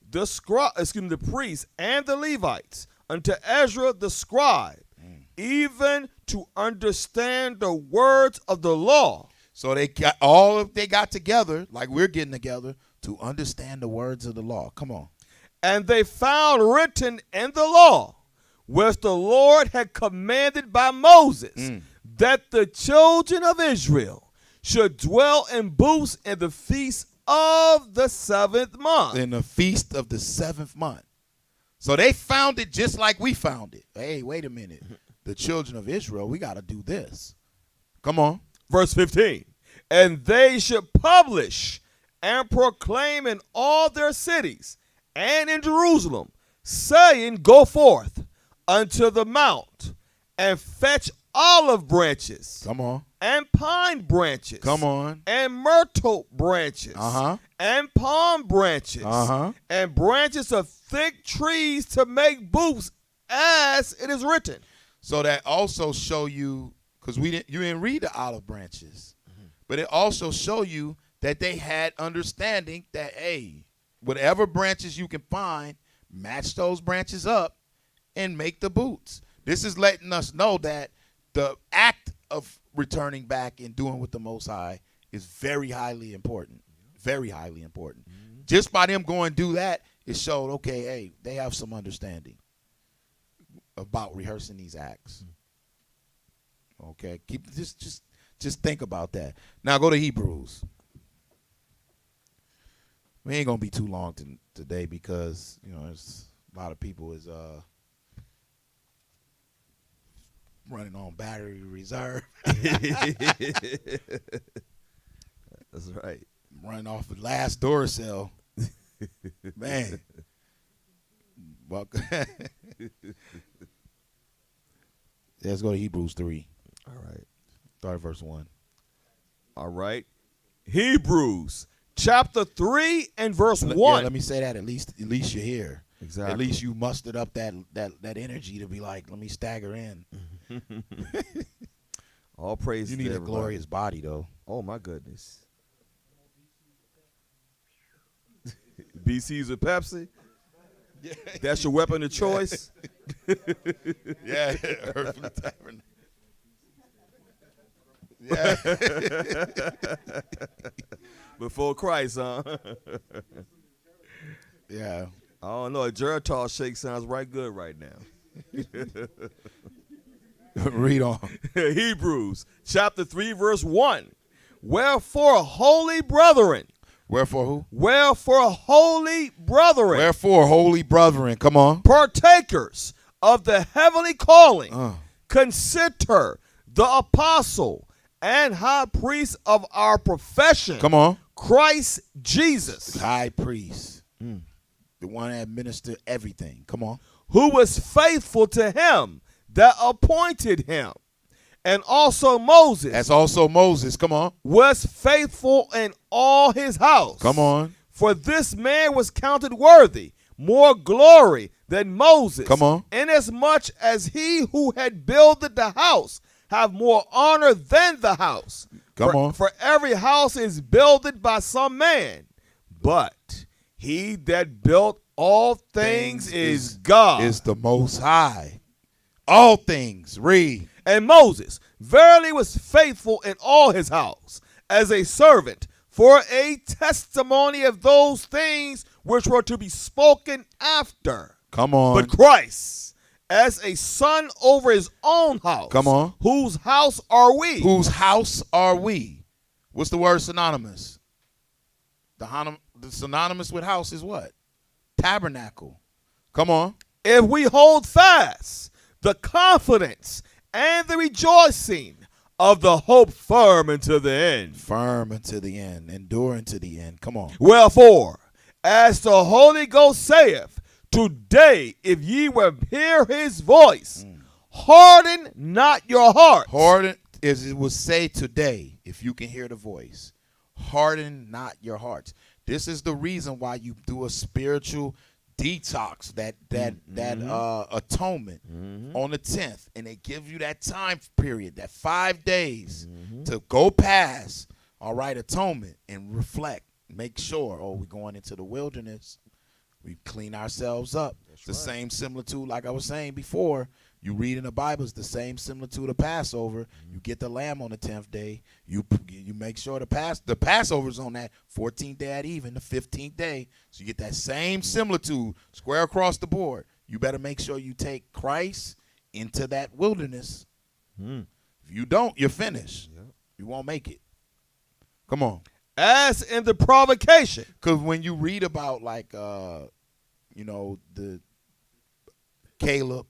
the priests and the Levites, unto Ezra the scribe, even to understand the words of the law. So they got together, like we're getting together, to understand the words of the law. Come on. And they found written in the law, which the Lord had commanded by Moses, that the children of Israel should dwell in booths in the feast of the 7th month. In the feast of the 7th month. So they found it just like we found it. Hey, wait a minute. The children of Israel, we got to do this. Come on. Verse 15. And they should publish and proclaim in all their cities and in Jerusalem, saying, Go forth unto the mount and fetch olive branches. Come on. and pine branches. Come on. And myrtle branches. Uh-huh. And palm branches. Uh-huh. And branches of thick trees to make booths, as it is written. So that also show you, because you didn't read the olive branches, but it also show you that they had understanding that, hey, whatever branches you can find, match those branches up and make the boots. This is letting us know that the act of returning back and doing with the Most High is very highly important. Very highly important. Just by them going do that, it showed, okay, hey, they have some understanding about rehearsing these acts. Okay, just think about that. Now go to Hebrews. We ain't gonna be too long today because there's a lot of people is running on battery reserve. That's right. Running off the last Duracell. Man. Welcome. Let's go to Hebrews 3. All right. Start at verse 1. All right. Hebrews chapter 3 and verse 1. Yeah, let me say that. At least you're here. Exactly. At least you mustered up that energy to be like, let me stagger in. All praise You to need a everybody. glorious body, though. Oh, my goodness. BC's with Pepsi? Yeah. That's your weapon of choice? Yeah, earthly tabernacle. Yeah. Before Christ, huh? Yeah. I don't know. A Geritol shake sounds right good right now. Read on. Hebrews chapter 3, verse 1. Wherefore, holy brethren. Wherefore who? Wherefore, holy brethren. Wherefore, holy brethren. Come on. Partakers of the heavenly calling. Consider the apostle and high priest of our profession. Come on. Christ Jesus. High priest. The one that administered everything. Come on. Who was faithful to him that appointed him. And also Moses. That's also Moses. Come on. Was faithful in all his house. Come on. For this man was counted worthy, more glory than Moses. Come on. Inasmuch as he who had builded the house have more honor than the house. Come on. For every house is builded by some man, but he that built all things is God. Is the Most High. All things. Read. And Moses verily was faithful in all his house, as a servant, for a testimony of those things which were to be spoken after. Come on. But Christ, as a son over his own house. Come on. Whose house are we? Whose house are we? What's the word synonymous? The synonymous with house is what? Tabernacle. Come on. If we hold fast the confidence and the rejoicing of the hope firm unto the end. Firm unto the end. Endure unto the end. Come on. Wherefore, as the Holy Ghost saith, today, if ye will hear his voice, harden not your heart. Harden, as it would say today, if you can hear the voice, harden not your hearts. This is the reason why you do a spiritual detox, that atonement on the 10th, and they give you that time period, that 5 days to go past, all right, atonement, and reflect. Make sure, we're going into the wilderness. We clean ourselves up. It's the same similitude, like I was saying before. You read in the Bible, it's the same similitude of Passover. You get the lamb on the 10th day. You make sure the Passover's on that 14th day at even, the 15th day. So you get that same similitude square across the board. You better make sure you take Christ into that wilderness. If you don't, you're finished. Yep. You won't make it. Come on. As in the provocation. Because when you read about the Caleb,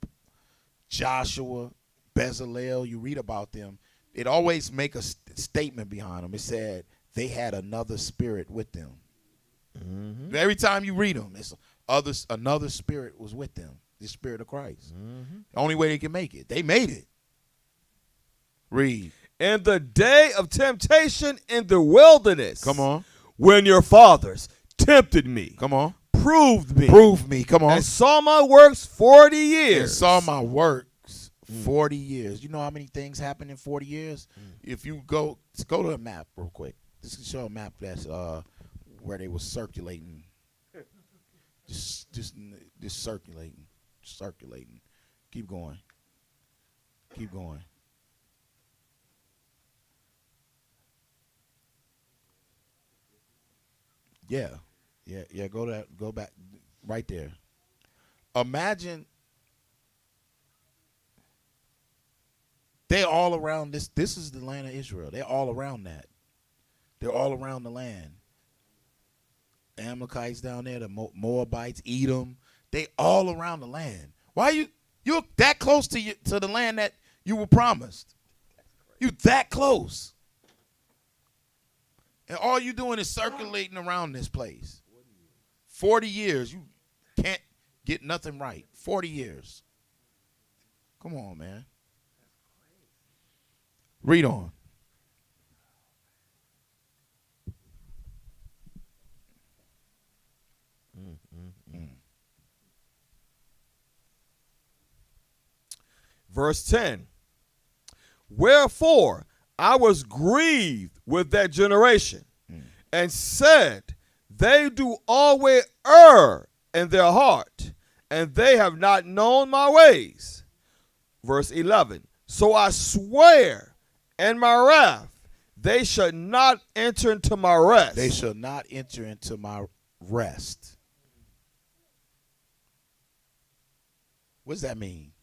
Joshua, Bezalel, you read about them, it always make a statement behind them. It said they had another spirit with them. Every time you read them, it's another spirit was with them, the spirit of Christ. The only way they can make it. They made it. Read. in the day of temptation in the wilderness. Come on. When your fathers tempted me. Come on. Proved me. Prove me. Come on. And saw my works 40 years. And saw my works 40 years. You know how many things happen in 40 years? If you go to a map real quick. This can show a map that's where they were circulating. Just circulating. Keep going. Yeah. Go back right there. Imagine they're all around this. This is the land of Israel. They're all around that. They're all around the land. Amalekites down there, the Moabites, Edom. They all around the land. Why you're that close to the land that you were promised? You that close. And all you doing is circulating around this place. 40 years. You can't get nothing right. 40 years. Come on, man. Read on. Verse 10. Wherefore I was grieved with that generation, and said, they do always err in their heart, and they have not known my ways. Verse 11. So I swear in my wrath, they shall not enter into my rest. They shall not enter into my rest. What does that mean?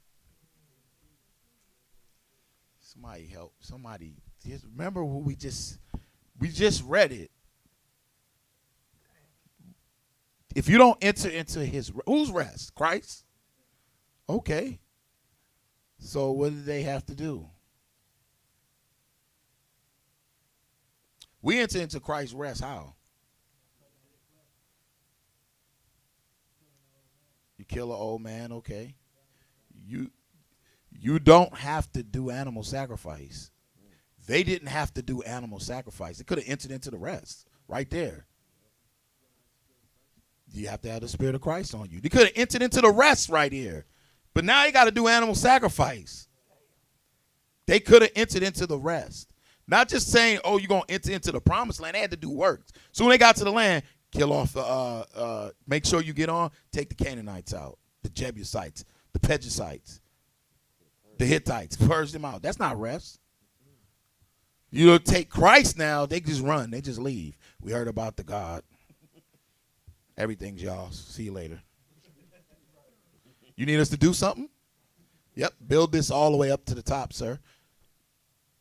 Somebody help. Somebody. Just remember what we just read it. If you don't enter into his, whose rest? Christ? Okay. So what do they have to do? We enter into Christ's rest how? You kill an old man, okay. You don't have to do animal sacrifice. They didn't have to do animal sacrifice. They could have entered into the rest right there. You have to have the Spirit of Christ on you. They could have entered into the rest right here. But now you got to do animal sacrifice. They could have entered into the rest. Not just saying, oh, you're going to enter into the promised land. They had to do works. So when they got to the land, kill off, make sure you get on, take the Canaanites out, the Jebusites, the Perizzites, the Hittites, purge them out. That's not rest. You take Christ now, they just run. They just leave. We heard about the God. Everything's y'all. See you later. You need us to do something? Yep. Build this all the way up to the top, sir.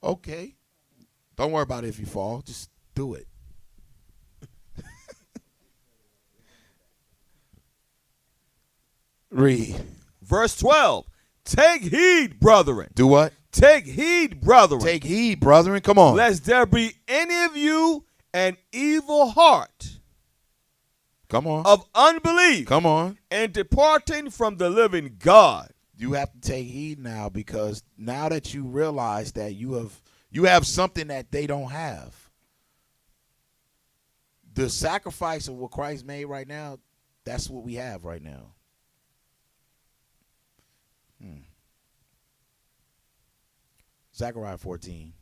Okay. Don't worry about it if you fall. Just do it. Read. Verse 12. Take heed, brethren. Do what? Take heed, brethren. Take heed, brethren. Come on. Lest there be any of you an evil heart. Come on. Of unbelief. Come on. And departing from the living God. You have to take heed now, because now that you realize that you have something that they don't have. The sacrifice of what Christ made right now, that's what we have right now. Zechariah 14.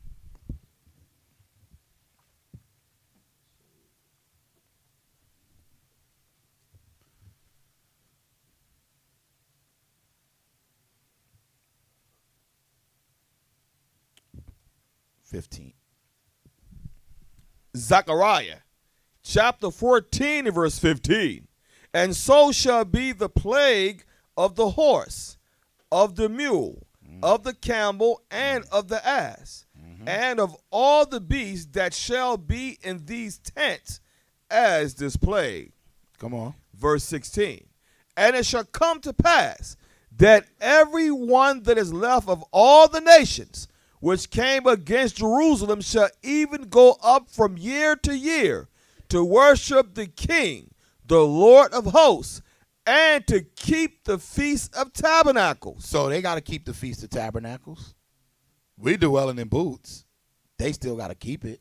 Zechariah chapter 14 and verse 15. And so shall be the plague of the horse, of the mule, of the camel, and of the ass, and of all the beasts that shall be in these tents as this plague. Come on. Verse 16. And it shall come to pass that every one that is left of all the nations which came against Jerusalem shall even go up from year to year to worship the King, the Lord of hosts, and to keep the Feast of Tabernacles. So they got to keep the Feast of Tabernacles. We dwelling in booths. they still got to keep it.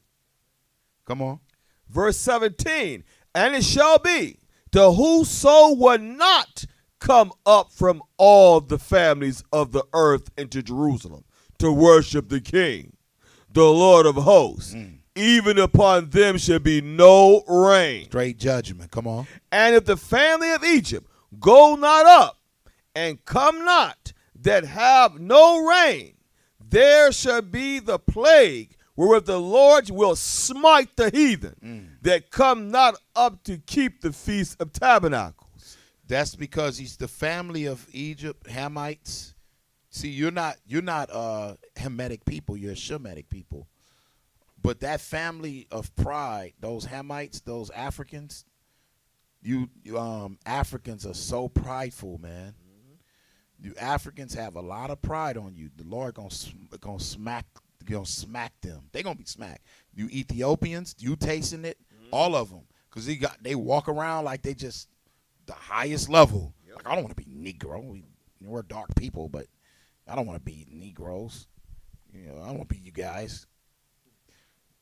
Come on. Verse 17, and it shall be to whoso would not come up from all the families of the earth into Jerusalem to worship the King, the Lord of hosts, even upon them shall be no rain. Straight judgment. Come on. And if the family of Egypt go not up and come not, that have no rain, there shall be the plague wherewith the Lord will smite the heathen that come not up to keep the Feast of Tabernacles. That's because he's the family of Egypt, Hamites. See, you're not Hamitic people, you're Shemitic people. But that family of pride, those Hamites, those Africans, Africans are so prideful, man. You Africans have a lot of pride on you. The Lord gonna smack them. They gonna be smacked. You Ethiopians, you tasting it, all of them, because they walk around like they just the highest level. Yep. Like, I don't want to be Negro. We're dark people, but I don't want to be Negroes. I don't want to be you guys.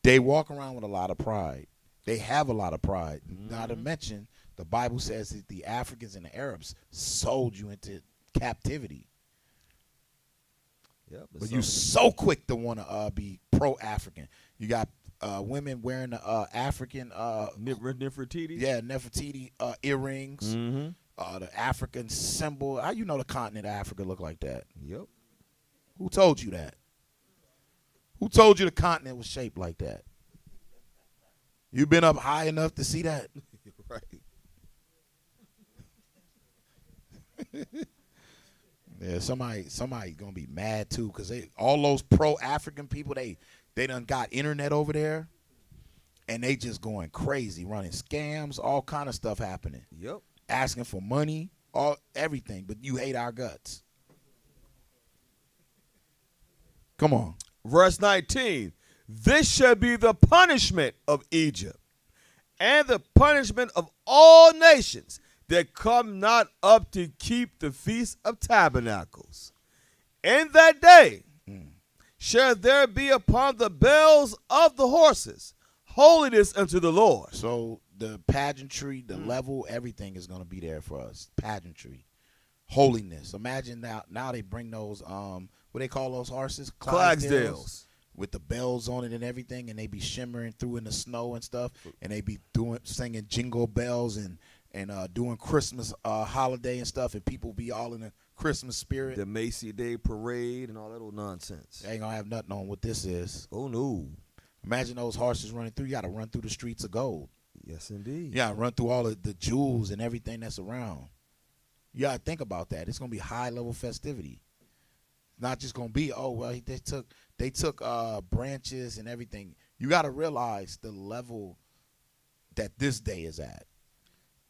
They walk around with a lot of pride. They have a lot of pride. Not to mention, the Bible says that the Africans and the Arabs sold you into captivity. Yep, but you so quick to want to be pro-African. You got women wearing the African Nefertiti. Yeah, Nefertiti earrings. The African symbol. How you know the continent of Africa look like that? Yep. Who told you that? Who told you the continent was shaped like that? You been up high enough to see that? Right. Yeah, somebody gonna be mad too, because all those pro-African people, they done got internet over there, and they just going crazy, running scams, all kind of stuff happening. Yep. Asking for money, everything, but you hate our guts. Come on. Verse 19, this shall be the punishment of Egypt, and the punishment of all nations that come not up to keep the Feast of Tabernacles. In that day shall there be upon the bells of the horses holiness unto the Lord. So the pageantry, the level, everything is going to be there for us. Pageantry, holiness. Imagine now they bring those, what they call those horses? Clydesdales. With the bells on it and everything, and they be shimmering through in the snow and stuff, and they be singing jingle bells and doing Christmas holiday and stuff, and people be all in the Christmas spirit. The Macy Day Parade and all that old nonsense. They ain't gonna have nothing on what this is. Oh, no. Imagine those horses running through. You got to run through the streets of gold. Yes, indeed. You got to run through all of the jewels and everything that's around. You got to think about that. It's gonna be high-level festivity. Not just gonna be, oh well, they took branches and everything. You got to realize the level that this day is at.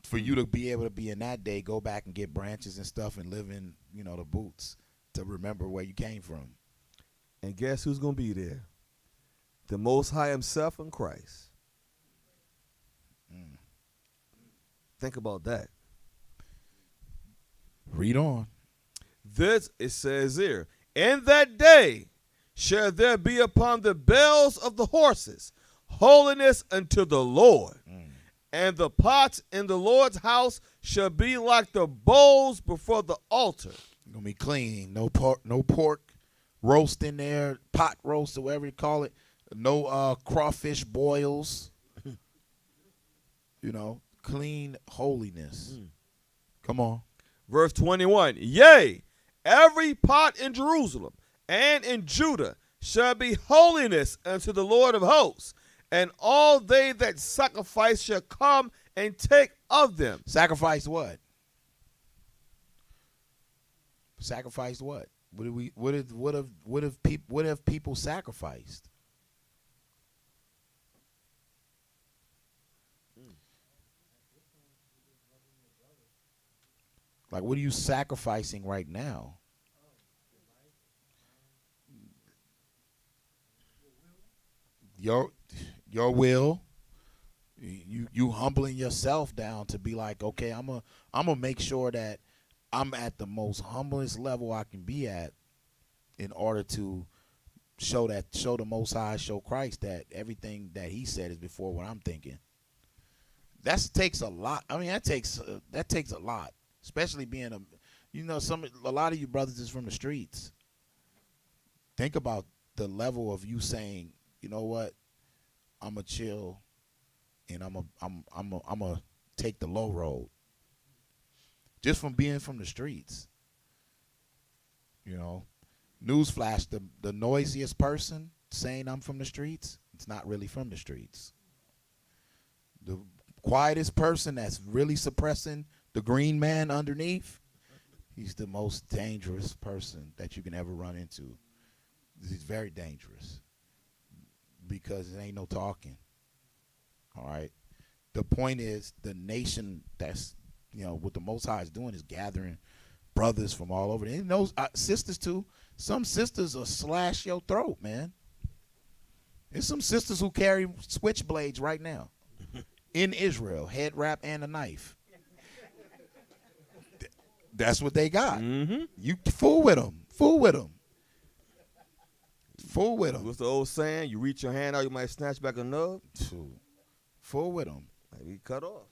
For you to be able to be in that day, go back and get branches and stuff and live in, the boots to remember where you came from. And guess who's going to be there? The Most High himself in Christ. Think about that. Read on. This, it says here, in that day shall there be upon the bells of the horses holiness unto the Lord. And the pots in the Lord's house shall be like the bowls before the altar. Gonna be clean. No pork roast in there, pot roast or whatever you call it. No crawfish boils. Clean holiness. Come on. Verse 21, yea, every pot in Jerusalem and in Judah shall be holiness unto the Lord of hosts. And all they that sacrifice shall come and take of them. Sacrifice what? Sacrifice what? What have people sacrificed? Like, what are you sacrificing right now? Your will, you humbling yourself down to be like, okay, I'm gonna make sure that I'm at the most humblest level I can be at in order to show the Most High, show Christ that everything that He said is before what I'm thinking. That takes a lot. I mean, that takes a lot, especially being a lot of you brothers is from the streets. Think about the level of you saying, you know what, I'm gonna chill, and I'm gonna take the low road, just from being from the streets. Newsflash: the noisiest person saying I'm from the streets, it's not really from the streets. The quietest person that's really suppressing the green man underneath, he's the most dangerous person that you can ever run into. He's very dangerous because it ain't no talking. All right. The point is, the nation that's, what the Most High is doing is gathering brothers from all over. And those sisters too. Some sisters will slash your throat, man. There's some sisters who carry switchblades right now in Israel, head wrap and a knife. That's what they got. Mm-hmm. You fool with them. Fool with them. Fool with them. What's the old saying? You reach your hand out, you might snatch back a nub. Fool with them. Maybe cut off.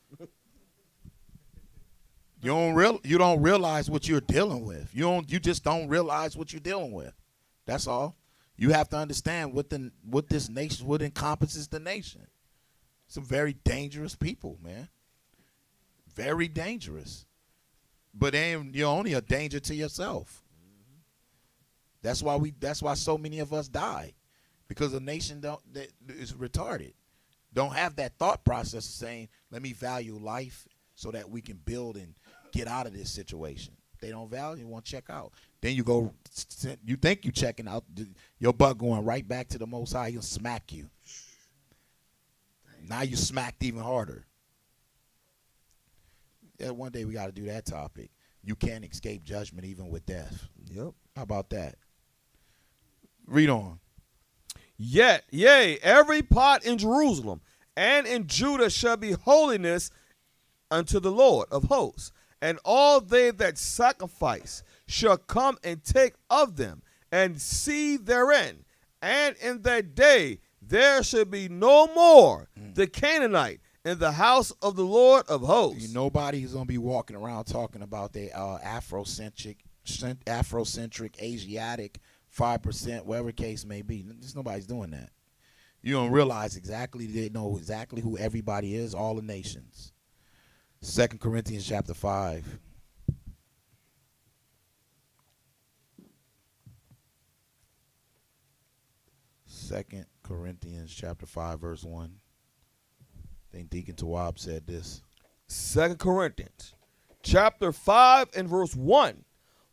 You don't realize what you're dealing with. You just don't realize what you're dealing with. That's all. You have to understand what this nation, what encompasses the nation. Some very dangerous people, man. Very dangerous. But you're only a danger to yourself. That's why so many of us die, because the nation that is retarded, don't have that thought process of saying, let me value life so that we can build and get out of this situation. They don't value, want to check out. Then you think you checking out, your butt going right back to the Most High. He'll smack you. Now you smacked even harder. Yeah, one day we got to do that topic. You can't escape judgment even with death. Yep. How about that? Read on. Yet, yea, every pot in Jerusalem and in Judah shall be holiness unto the Lord of hosts. And all they that sacrifice shall come and take of them, and see therein. And in that day there shall be no more the Canaanite in the house of the Lord of hosts. Nobody's going to be walking around talking about their Afrocentric, Asiatic, 5%, whatever case may be. Just nobody's doing that. You don't realize they know exactly who everybody is, all the nations. 2 Corinthians chapter 5. Second Corinthians chapter 5, verse 1. I think Deacon Tawab said this. 2 Corinthians chapter 5 and verse 1.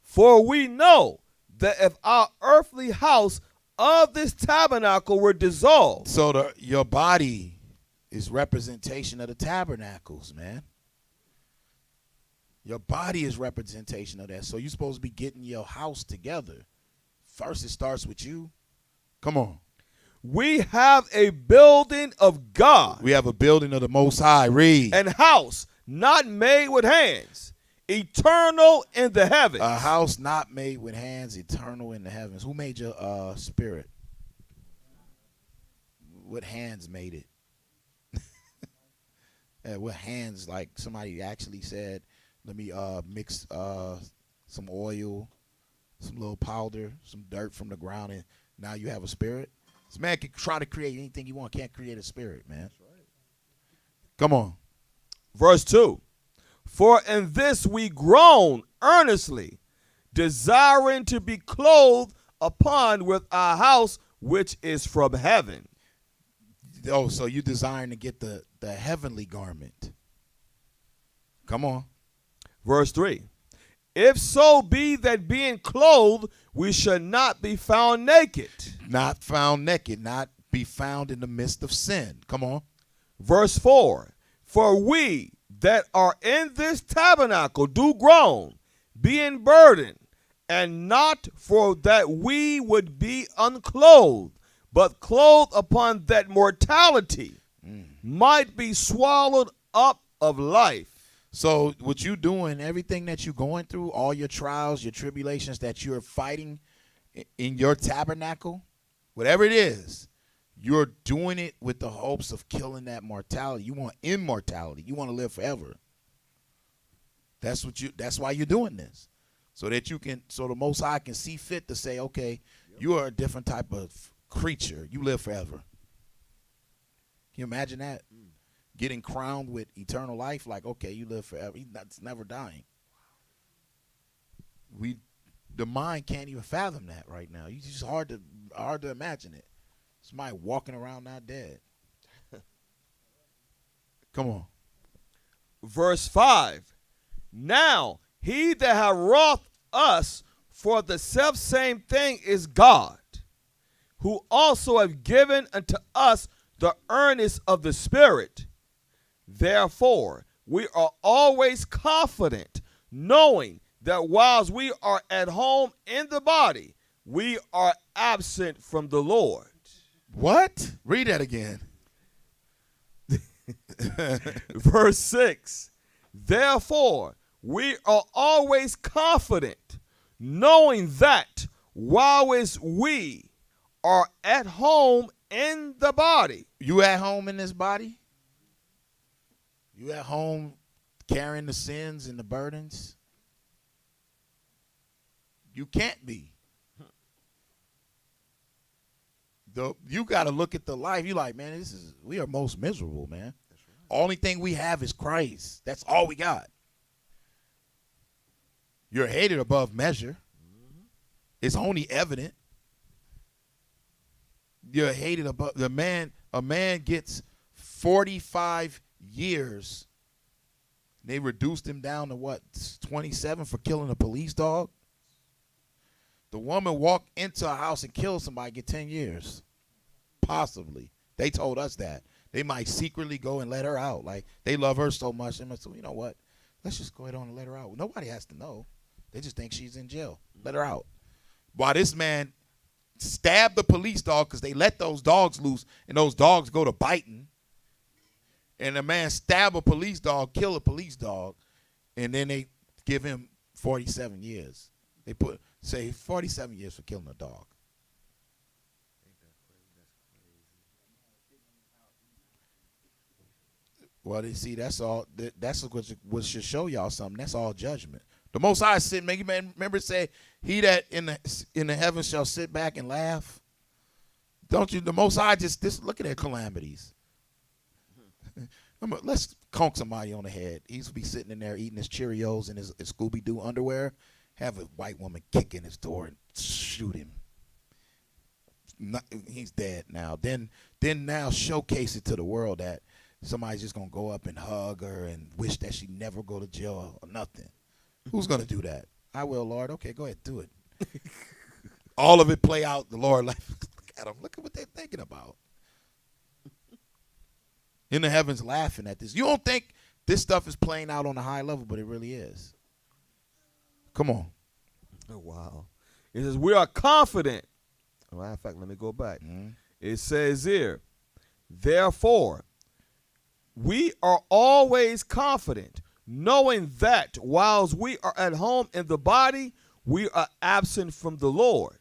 For we know that if our earthly house of this tabernacle were dissolved. So your body is representation of the tabernacles, man. Your body is representation of that. So you're supposed to be getting your house together. First, it starts with you. Come on. We have a building of God. We have a building of the Most High. Read. And house not made with hands, eternal in the heavens. A house not made with hands, eternal in the heavens. Who made your spirit? What hands made it? What hands? Like somebody actually said, let me mix some oil, some little powder, some dirt from the ground, and now you have a spirit. This man can try to create anything you want. Can't create a spirit, man. That's right. Come on. Verse 2. For in this we groan earnestly, desiring to be clothed upon with our house which is from heaven. Oh, so you desiring to get the heavenly garment. Come on. Verse 3. If so be that being clothed, we shall not be found naked. Not found naked, not be found in the midst of sin. Come on. Verse 4. For we that are in this tabernacle do groan, being burdened, and not for that we would be unclothed, but clothed upon that mortality might be swallowed up of life. So what you doing, everything that you're going through, all your trials, your tribulations that you're fighting in your tabernacle, whatever it is, you're doing it with the hopes of killing that mortality. You want immortality. You want to live forever. That's why you're doing this. So that so the Most High can see fit to say, okay, you are a different type of creature. You live forever. Can you imagine that? Getting crowned with eternal life, like, okay, you live forever. It's never dying. The mind can't even fathom that right now. It's just hard to imagine it. Somebody walking around not dead. Come on. Verse 5. Now, he that hath wrought us for the selfsame thing is God, who also hath given unto us the earnest of the Spirit. Therefore, we are always confident, knowing that whilst we are at home in the body, we are absent from the Lord. What? Read that again. Verse 6. Therefore, we are always confident, knowing that whilst we are at home in the body. You at home in this body? You at home carrying the sins and the burdens? You can't be. You got to look at the life. You like, man, we are most miserable, man. That's right. Only thing we have is Christ. That's all we got. You're hated above measure. Mm-hmm. It's only evident. You're hated above a man gets 45 years. They reduced him down to what, 27 for killing a police dog? The woman walked into a house and killed somebody, get 10 years. Possibly. They told us that. They might secretly go and let her out. Like, they love her so much. They must say, you know what? Let's just go ahead on and let her out. Nobody has to know. They just think she's in jail. Let her out. While this man stabbed the police dog because they let those dogs loose, and those dogs go to biting. And the man stabbed a police dog, kill a police dog, and then they give him 47 years. They say 47 years for killing a dog. Well, they see, that's all. That's what should show y'all something. That's all judgment. The Most High sit. Remember, it say, "He that in the heavens shall sit back and laugh." Don't you? The Most High just look at their calamities. Let's conk somebody on the head. He used to be sitting in there eating his Cheerios and his Scooby Doo underwear. Have a white woman kick in his door and shoot him. He's dead now. Then now showcase it to the world that somebody's just gonna go up and hug her and wish that she never go to jail or nothing. Who's gonna do that? I will, Lord. Okay, go ahead, do it. All of it play out. The Lord, like, look at them. Look at what they're thinking about. In the heavens, laughing at this. You don't think this stuff is playing out on a high level, but it really is. Come on. Oh, wow. It says, we are confident. As a matter of fact, let me go back. Mm-hmm. It says here, therefore, we are always confident, knowing that whilst we are at home in the body, we are absent from the Lord.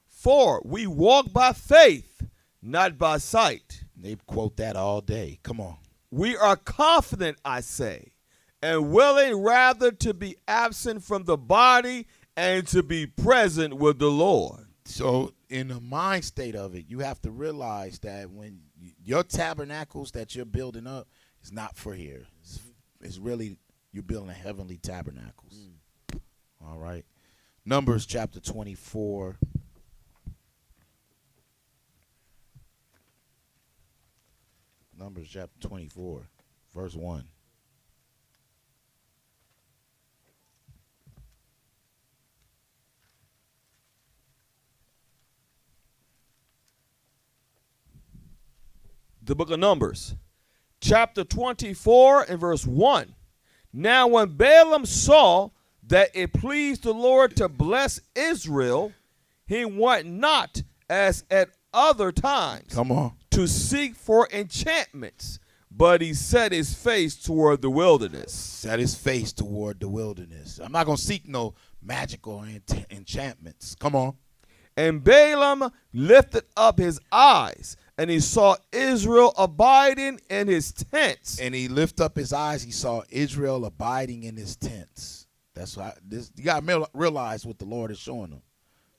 For we walk by faith, not by sight. They quote that all day. Come on. We are confident, I say, and willing rather to be absent from the body and to be present with the Lord. So in the mind state of it, you have to realize that when your tabernacles that you're building up is not for here. It's really, you're building a heavenly tabernacles. All right. Numbers chapter 24. Numbers chapter 24, verse 1. The book of Numbers, chapter 24 and verse 1. Now when Balaam saw that it pleased the Lord to bless Israel, he went not as at other times. Come on. To seek for enchantments, but he set his face toward the wilderness. Set his face toward the wilderness. I'm not going to seek no magical enchantments. Come on. And Balaam lifted up his eyes, and he saw Israel abiding in his tents. And he lifted up his eyes. He saw Israel abiding in his tents. That's why this. You got to realize what the Lord is showing them.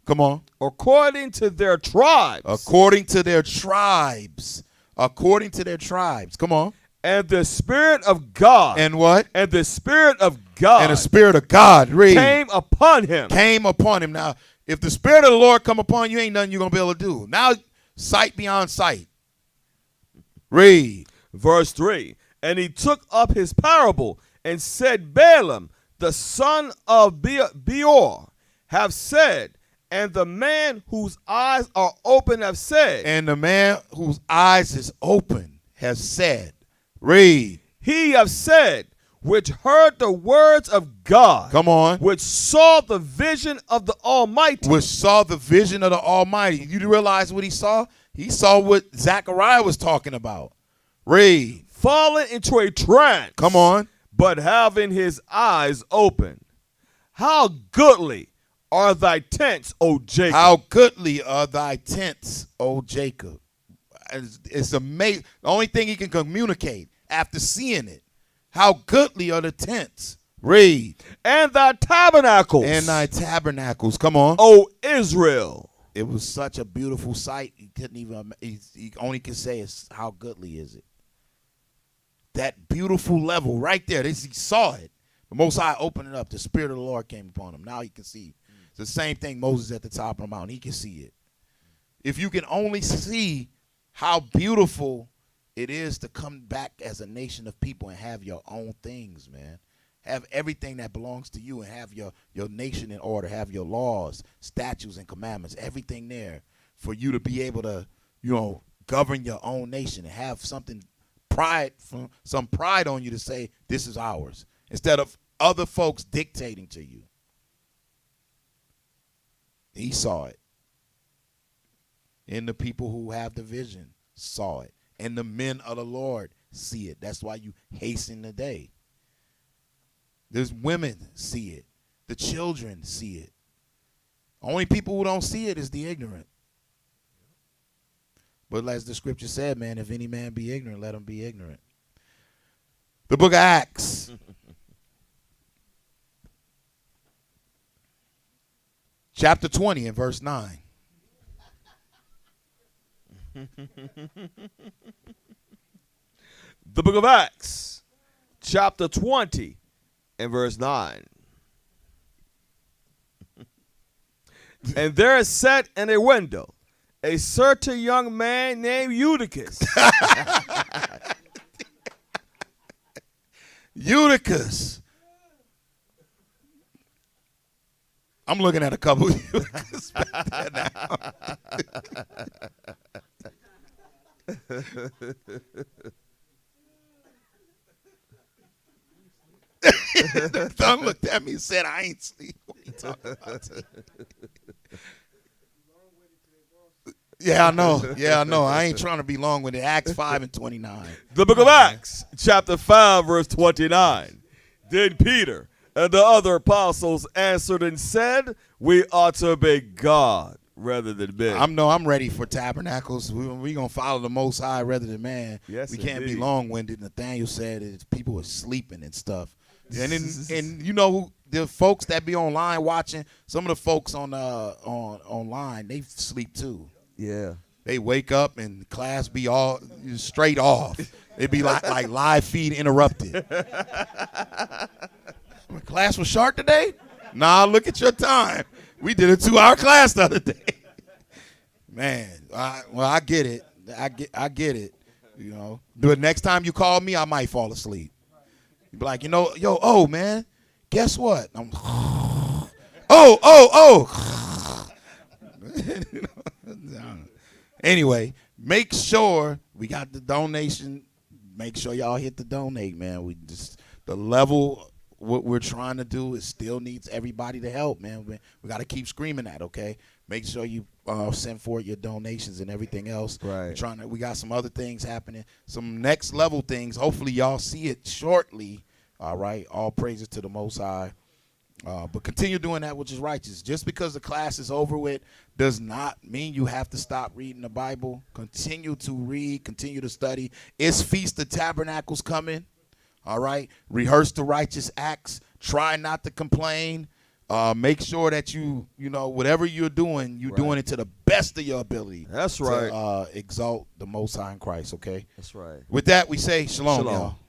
Come on. According to their tribes. According to their tribes. According to their tribes. Come on. And the Spirit of God. And what? And the Spirit of God. And the Spirit of God. Read. Came upon him. Came upon him. Now, if the Spirit of the Lord come upon you, ain't nothing you're going to be able to do. Now, sight beyond sight. Read. Verse 3. And he took up his parable and said, Balaam, the son of Beor, have said, and the man whose eyes are open have said. And the man whose eyes is open has said. Read. He have said, which heard the words of God. Come on. Which saw the vision of the Almighty. Which saw the vision of the Almighty. You realize what he saw? He saw what Zechariah was talking about. Read. Fallen into a trance. Come on. But having his eyes open. How goodly are thy tents, O Jacob. How goodly are thy tents, O Jacob. It's amazing. The only thing he can communicate after seeing it. How goodly are the tents. Read. And thy tabernacles. And thy tabernacles. Come on. O Israel. It was such a beautiful sight. He couldn't even, he only could say is how goodly is it. That beautiful level right there. He saw it. The Most High opened it up. The Spirit of the Lord came upon him. Now he can see. It's the same thing Moses at the top of the mountain. He can see it. If you can only see how beautiful it is to come back as a nation of people and have your own things, man. Have everything that belongs to you and have your nation in order. Have your laws, statutes, and commandments. Everything there for you to be able to, govern your own nation and have some pride on you to say, this is ours. Instead of other folks dictating to you. He saw it. And the people who have the vision saw it. And the men of the Lord see it. That's why you hasten the day. There's women see it. The children see it. Only people who don't see it is the ignorant. But as the scripture said, man, if any man be ignorant, let him be ignorant. The book of Acts. Chapter 20 and verse 9. The book of Acts, chapter 20 and verse 9. And there is set in a window a certain young man named Eutychus. Eutychus. I'm looking at a couple of Eutychus back there now. Thumb looked at me and said, I ain't sleep. What are you talking about? Yeah, I know. I ain't trying to be long with it. Acts 5 and 29. The book of Acts, chapter 5, verse 29. Then Peter and the other apostles answered and said, we ought to obey God rather than men. I'm ready for tabernacles. We're going to follow the Most High rather than man. Yes, we can't indeed. be long-winded. Nathaniel said that people were sleeping and stuff. And you know who the folks that be online watching, some of the folks on online, they sleep too. Yeah. They wake up and class be all straight off. It'd be like live feed interrupted. Class was short today? Nah, look at your time. We did a 2-hour class the other day. Man, I get it. I get it. But next time you call me, I might fall asleep. You be like, man, guess what? I'm Anyway, make sure we got the donation. Make sure y'all hit the donate, man. The level what we're trying to do, it still needs everybody to help, man. We got to keep screaming that, okay? Make sure you send forward your donations and everything else. Right. We got some other things happening, some next level things. Hopefully y'all see it shortly. All right. All praises to the Most High. But continue doing that which is righteous. Just because the class is over with does not mean you have to stop reading the Bible. Continue to read, continue to study. It's Feast of Tabernacles coming. All right. Rehearse the righteous acts. Try not to complain. Make sure that you know, whatever you're doing, you're doing it to the best of your ability. That's right. To exalt the Most High in Christ, okay? That's right. With that, we say shalom, Shalom. y'all.